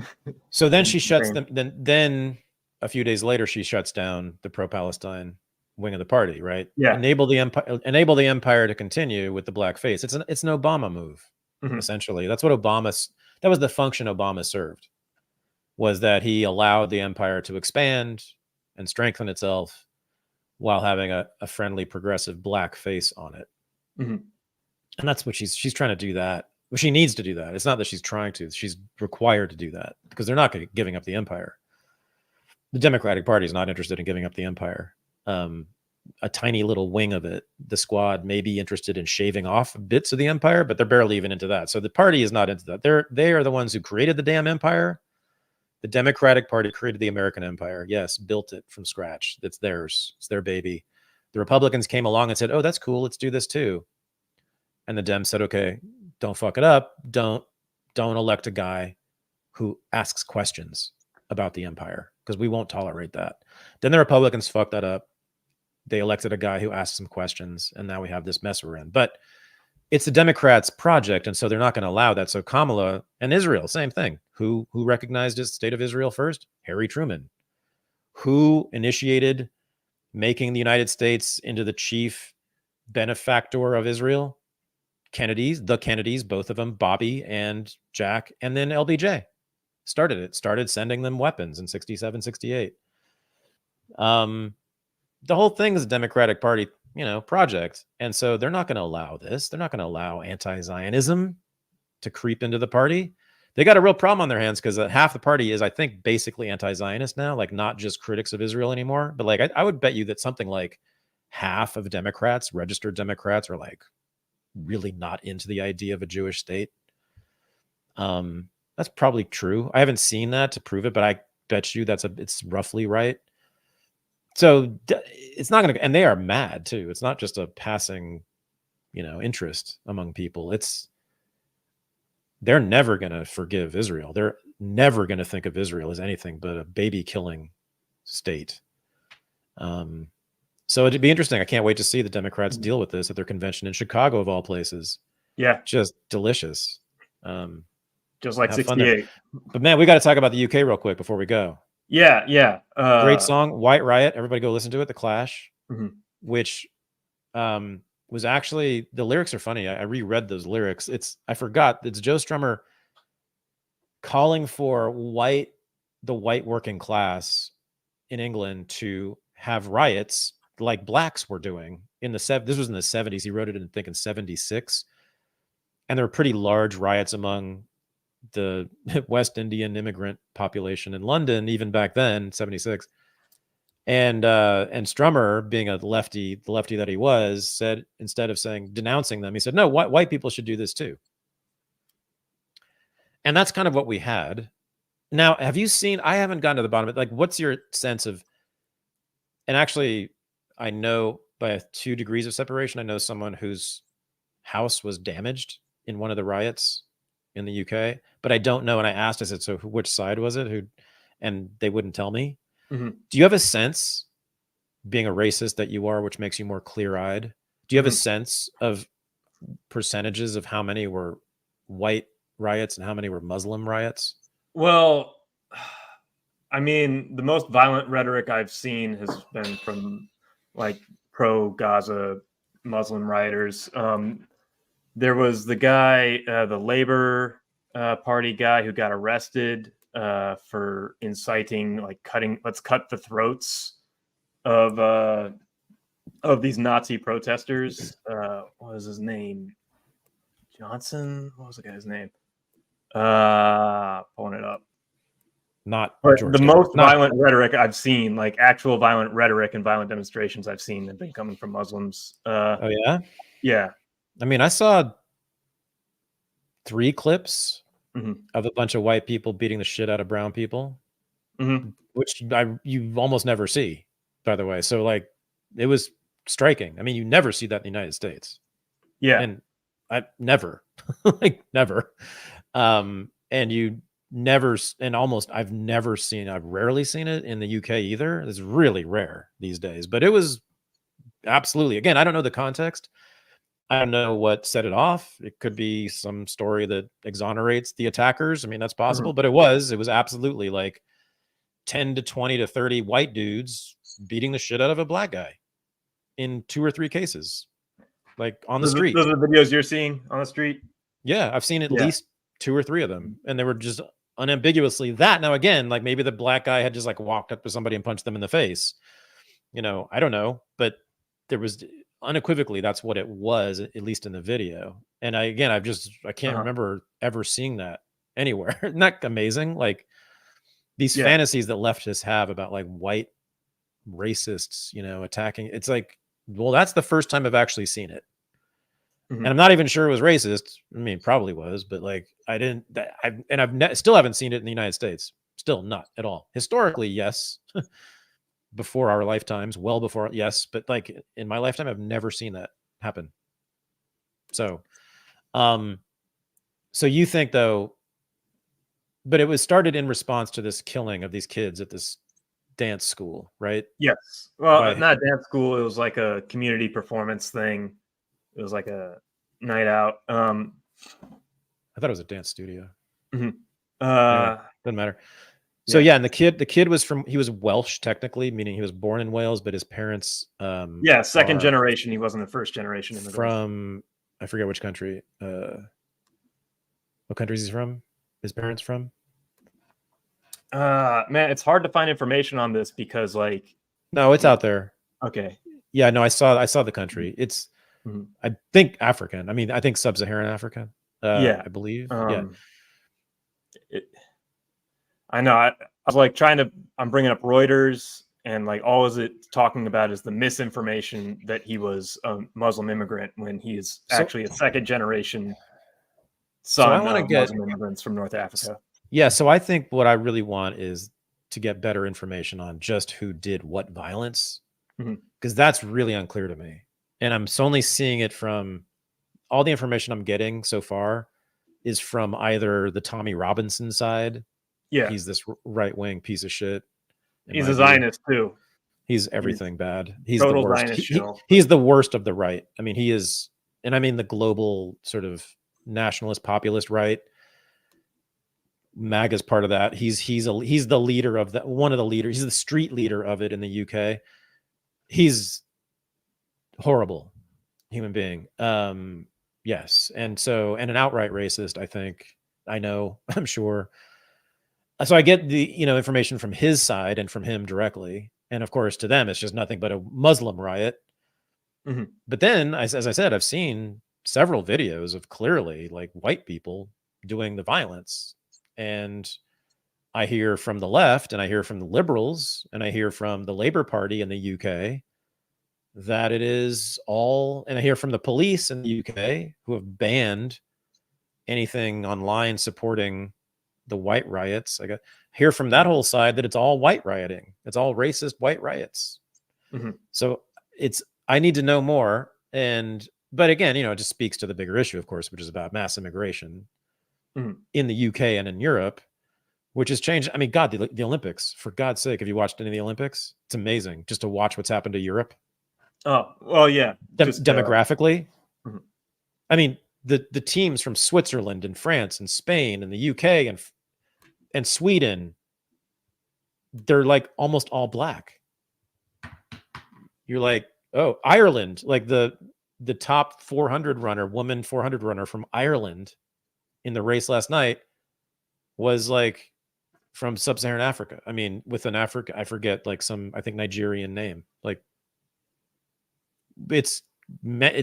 So then she shuts them. Then a few days later, she shuts down the pro-Palestine wing of the party. Right? Yeah. Enable the empire to continue with the black face. It's an Obama move, essentially. That's what that was the function Obama served. Was that he allowed the empire to expand and strengthen itself while having a friendly, progressive black face on it. And that's what she's trying to do that. Well, she needs to do that. It's not that she's trying to. She's required to do that because they're not giving up the empire. The Democratic Party is not interested in giving up the empire. A tiny little wing of it, the squad, may be interested in shaving off bits of the empire, but they're barely even into that. So the party is not into that. They are the ones who created the damn empire. The Democratic Party created the American empire. Yes, built it from scratch. It's theirs. It's their baby. The Republicans came along and said, "Oh, that's cool. Let's do this too." And the Dems said, "Okay, don't fuck it up. Don't elect a guy who asks questions about the empire because we won't tolerate that." Then the Republicans fucked that up. They elected a guy who asked some questions, and now we have this mess we're in. But it's the Democrats' project, and so they're not going to allow that. So Kamala and Israel, same thing. Who recognized the state of Israel first? Harry Truman. Who initiated making the United States into the chief benefactor of Israel? The Kennedys, both of them, Bobby and Jack, and then LBJ started sending them weapons in 67, 68. The whole thing is a Democratic Party, project. And so they're not going to allow this. They're not going to allow anti-Zionism to creep into the party. They got a real problem on their hands because half the party is, I think, basically anti-Zionist now, like not just critics of Israel anymore. But like, I would bet you that something like half of Democrats, registered Democrats, are like really not into the idea of a Jewish state. That's probably true. I haven't seen that to prove it, but I bet you it's roughly right. So it's not going to, and they are mad too. It's not just a passing, interest among people. They're never going to forgive Israel. They're never going to think of Israel as anything but a baby killing state. So it'd be interesting. I can't wait to see the Democrats deal with this at their convention in Chicago, of all places. Yeah. Just delicious. Just like 68. But man, we got to talk about the UK real quick before we go. Yeah. Great song, White Riot. Everybody go listen to it. The Clash, which was actually, the lyrics are funny. I reread those lyrics. I forgot. It's Joe Strummer calling for the white working class in England to have riots like blacks were doing in this was in the 70s. He wrote it in, I think, in 76. And there were pretty large riots among the West Indian immigrant population in London, even back then, 76. And Strummer, being the lefty that he was, said, instead of denouncing them, he said, no, white people should do this too. And that's kind of what we had. Now, have you seen, I haven't gotten to the bottom of it. Like, what's your sense of, and actually, I know by 2 degrees of separation, I know someone whose house was damaged in one of the riots in the UK, but I don't know. And I asked, I said, so which side was it? And they wouldn't tell me. Do you have a sense, being a racist that you are, which makes you more clear-eyed, do you have a sense of percentages of how many were white riots and how many were Muslim riots? Well, I mean, the most violent rhetoric I've seen has been from like pro-Gaza Muslim rioters. There was the guy, the Labor Party guy, who got arrested for inciting, like let's cut the throats of these Nazi protesters. What was his name? Johnson? What was the guy's name? Pulling it up. The most violent rhetoric I've seen, like actual violent rhetoric and violent demonstrations I've seen, have been coming from Muslims. Oh yeah? Yeah. I mean, I saw 3 clips of a bunch of white people beating the shit out of brown people, which you almost never see, by the way. So like, it was striking. I mean, you never see that in the United States. Yeah. And I never, like never. And I've rarely seen it in the UK either. It's really rare these days, but it was absolutely, again, I don't know the context. I don't know what set it off. It could be some story that exonerates the attackers. I mean, that's possible, but it was absolutely like 10 to 20 to 30 white dudes beating the shit out of a black guy in 2 or 3 cases, like on the street. Those are the videos you're seeing on the street? Yeah, I've seen at least 2 or 3 of them, and they were just unambiguously that. Now, again, like maybe the black guy had just like walked up to somebody and punched them in the face. You know, I don't know, but there was unequivocally that's what it was, at least in the video. And I can't remember ever seeing that anywhere. Isn't that amazing? Like these fantasies that leftists have about like white racists, you know, attacking. It's like, well, that's the first time I've actually seen it. And I'm not even sure it was racist. I mean, it probably was, but like still haven't seen it in the United States. Still not at all. Historically, yes. Before our lifetimes, well before, yes, but like in my lifetime, I've never seen that happen. So, so you think though, but it was started in response to this killing of these kids at this dance school, right? Yes. Well, not dance school. It was like a community performance thing. It was like a night out. I thought it was a dance studio. Mm-hmm. Doesn't matter. So yeah, and the kid he was Welsh technically, meaning he was born in Wales, but his parents second generation. He wasn't a first generation immigrant. From I forget which country. What country is he from? His parents from? Man, it's hard to find information on this because like no, it's out there. Okay. Yeah, no, I saw the country. It's I think African. I mean, I think sub-Saharan Africa. I believe. I know. I was like I'm bringing up Reuters, and like all is it talking about is the misinformation that he was a Muslim immigrant when he is actually a second generation son of Muslim immigrants from North Africa. Yeah. So I think what I really want is to get better information on just who did what violence, because that's really unclear to me. And I'm only seeing it from all the information I'm getting so far is from either the Tommy Robinson side. Yeah, he's this right-wing piece of shit. He's a Zionist too. He's everything bad. He's the worst. He's the worst of the right. I mean, he is, and I mean the global sort of nationalist populist right. MAGA is part of that. He's the leader of that. One of the leaders. He's the street leader of it in the UK. He's horrible human being. Yes, and an outright racist. I think. I know. I'm sure. So I get the information from his side and from him directly, and of course to them it's just nothing but a Muslim riot. But then, as I said, I've seen several videos of clearly like white people doing the violence, and I hear from the left, and I hear from the liberals, and I hear from the Labour Party in the UK that it is all, and I hear from the police in the UK who have banned anything online supporting the white riots. I hear from that whole side that it's all white rioting. It's all racist white riots. So I need to know more. But again, it just speaks to the bigger issue, of course, which is about mass immigration in the UK and in Europe, which has changed. I mean, God, the Olympics, for God's sake, have you watched any of the Olympics? It's amazing just to watch what's happened to Europe. Oh, well, yeah. Demographically. I mean, the teams from Switzerland and France and Spain and the UK and Sweden, they're like almost all black. You're like, oh, Ireland, like the top 400 runner, woman 400 runner from Ireland in the race last night was like from sub-Saharan Africa. I mean, with an Africa, I forget, like some, I think Nigerian name. Like it's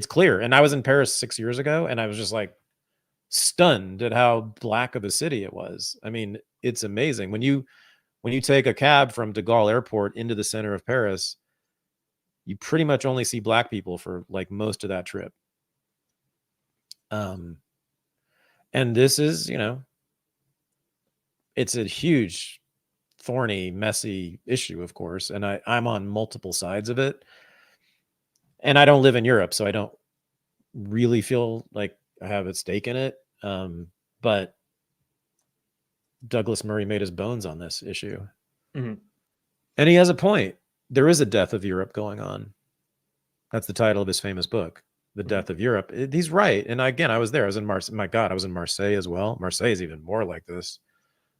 clear. And I was in Paris 6 years ago, and I was just like stunned at how black of a city it was. I mean, it's amazing when you take a cab from De Gaulle Airport into the center of Paris, you pretty much only see black people for like most of that trip. And this is, it's a huge, thorny, messy issue, of course. And I'm on multiple sides of it. And I don't live in Europe, so I don't really feel like I have a stake in it. But Douglas Murray made his bones on this issue. Mhm. And he has a point. There is a death of Europe going on. That's the title of his famous book, The Death of Europe. He's right. And again, I was there. I was in Marseille. My God, I was in Marseille as well. Marseille is even more like this.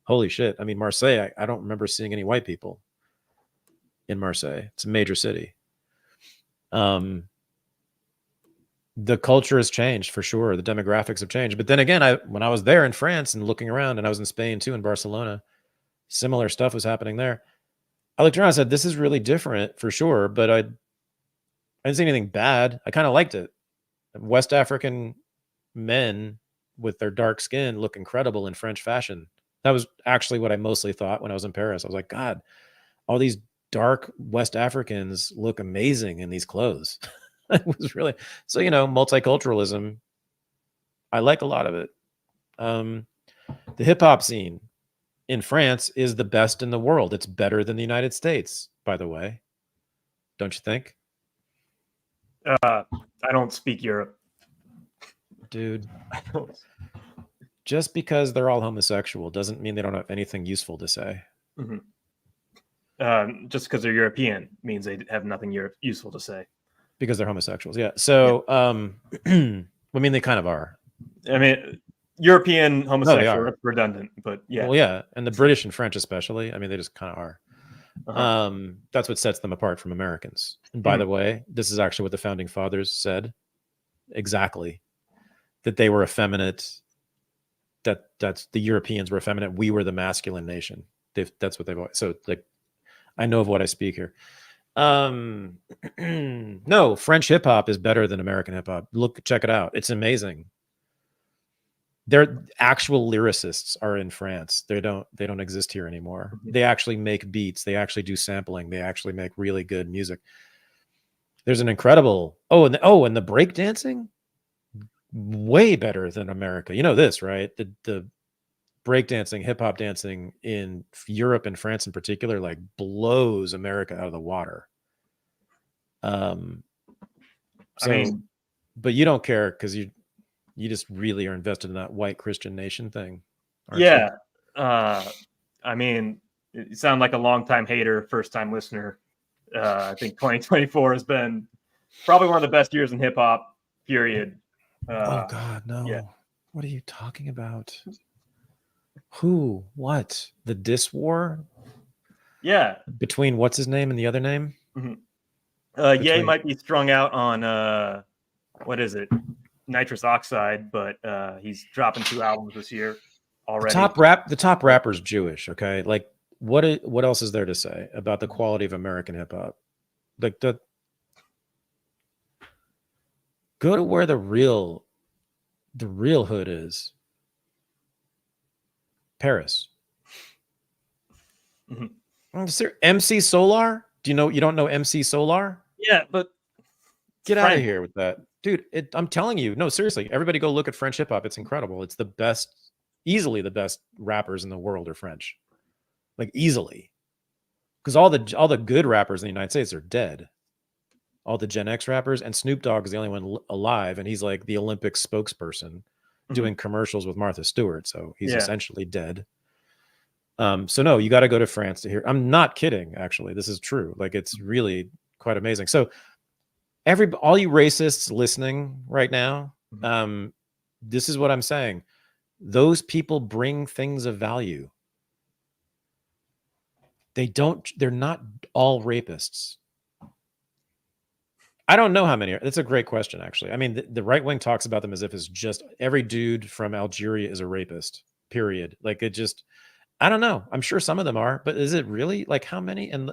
Holy shit. I mean, Marseille, I don't remember seeing any white people in Marseille. It's a major city. The culture has changed for sure. The demographics have changed. But then again, when I was there in France and looking around, and I was in Spain too, in Barcelona, similar stuff was happening there. I looked around and said, this is really different for sure, but I didn't see anything bad. I kind of liked it. West African men with their dark skin look incredible in French fashion. That was actually what I mostly thought when I was in Paris. I was like, God, all these dark West Africans look amazing in these clothes. It was really, so, multiculturalism, I like a lot of it. The hip hop scene in France is the best in the world. It's better than the United States, by the way. Don't you think? I don't speak Europe. Dude, just because they're all homosexual doesn't mean they don't have anything useful to say. Mm-hmm. Just because they're European means they have nothing useful to say. Because they're homosexuals, yeah. So, I mean, they kind of are. I mean, European homosexual, that's redundant, but yeah. Well, yeah, and the British and French especially, I mean, they just kind of are. That's what sets them apart from Americans. And by the way, this is actually what the founding fathers said. Exactly. That they were effeminate, that's the Europeans were effeminate. We were the masculine nation. That's what they've always, so like, I know of what I speak here. No, French hip hop is better than American hip hop. Check it out. It's amazing. Their actual lyricists are in France. They don't exist here anymore. They actually make beats. They actually do sampling. They actually make really good music. There's an incredible, and the breakdancing, way better than America. You know this, right? The breakdancing, hip hop dancing in Europe and France in particular, like blows America out of the water. I mean, but you don't care because you just really are invested in that white Christian nation thing. Yeah. I mean, you sound like a longtime hater, first time listener. I think 2024 has been probably one of the best years in hip hop, period. Oh God, no. Yeah. What are you talking about? Who? What? The diss war? Yeah. Between what's his name and the other name? Ye might be strung out on what is it? Nitrous oxide, but he's dropping 2 albums this year already. The top rapper's Jewish, okay? Like what else is there to say about the quality of American hip hop? Like go to where the real hood is. Paris. MC Solar? You don't know MC Solar? Yeah, but get out of here with that. Dude, I'm telling you, no, seriously, everybody go look at French hip hop. It's incredible. It's the best, easily the best rappers in the world are French. Like easily. Because all the good rappers in the United States are dead. All the Gen X rappers, and Snoop Dogg is the only one alive, and he's like the Olympic spokesperson doing commercials with Martha Stewart. So he's essentially dead. So no, you got to go to France to hear. I'm not kidding, actually. This is true. Like it's really quite amazing. So all you racists listening right now, this is what I'm saying. Those people bring things of value. They're not all rapists. I don't know how many. That's a great question, actually. I mean, the right wing talks about them as if it's just every dude from Algeria is a rapist, period. Like it just, I don't know. I'm sure some of them are, but is it really? Like how many? And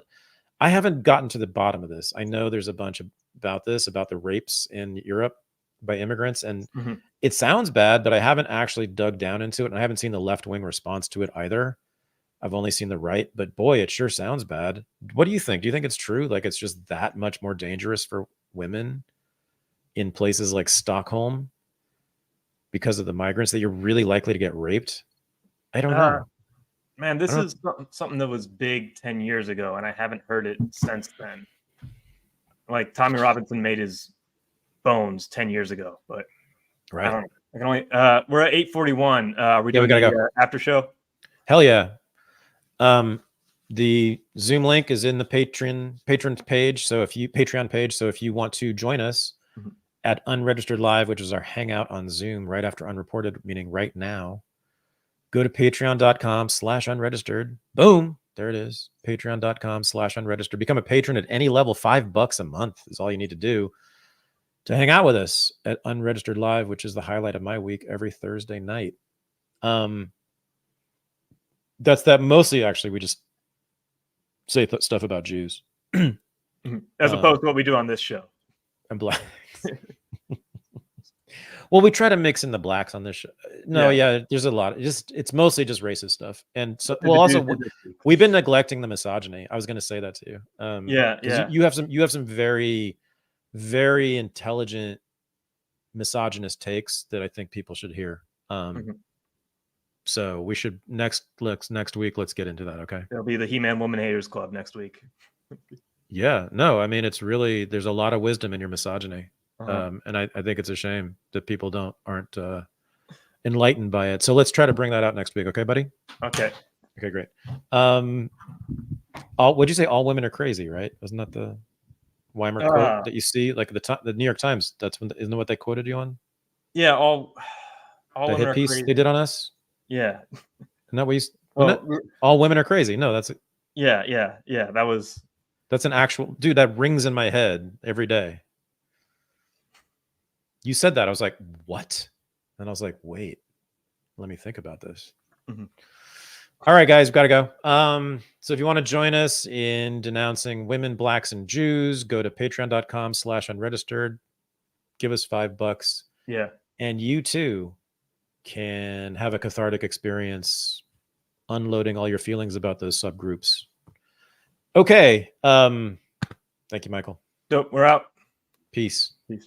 I haven't gotten to the bottom of this. I know there's a bunch about the rapes in Europe by immigrants, and it sounds bad, but I haven't actually dug down into it, and I haven't seen the left-wing response to it either. I've only seen the right, but boy, it sure sounds bad. What do you think? Do you think it's true? Like it's just that much more dangerous for women in places like Stockholm because of the migrants, that you're really likely to get raped? I don't know. Man, this is something that was big 10 years ago, and I haven't heard it since then. Like Tommy Robinson made his bones 10 years ago, but right. I can only. We're at 8:41. We gotta go after show. Hell yeah. The Zoom link is in the patron page. So if you want to join us at Unregistered Live, which is our hangout on Zoom right after Unreported, meaning right now, go to patreon.com/unregistered. Boom. There it is. Patreon.com/unregistered. Become a patron at any level. $5 a month is all you need to do to hang out with us at Unregistered Live, which is the highlight of my week every Thursday night. That's that. Mostly, actually, we just say stuff about Jews. As opposed to what we do on this show. And black. Well, we try to mix in the blacks on this show. No, yeah, there's a lot. It's mostly just racist stuff. And so, well, also we've been neglecting the misogyny. I was going to say that to you. You have some very, very intelligent misogynist takes that I think people should hear. So we should next week. Let's get into that. Okay. It'll be the He-Man Woman Haters Club next week. Yeah. No, I mean, it's really, there's a lot of wisdom in your misogyny. And I think it's a shame that people aren't enlightened by it. So let's try to bring that out next week. Okay, buddy? Okay, great. What'd you say? All women are crazy, right? Wasn't that the Weimer quote that you see? Like the New York Times, isn't that what they quoted you on? Yeah, all the hit piece they did on us? Yeah. Isn't that what all women are crazy? No, that's yeah. That's an actual dude, that rings in my head every day. You said that. I was like, what? And I was like, wait, let me think about this. All right, guys, we've got to go. So if you want to join us in denouncing women, blacks, and Jews, go to patreon.com/unregistered. Give us $5. Yeah. And you too can have a cathartic experience unloading all your feelings about those subgroups. Okay. Thank you, Michael. Dope. We're out. Peace. Peace.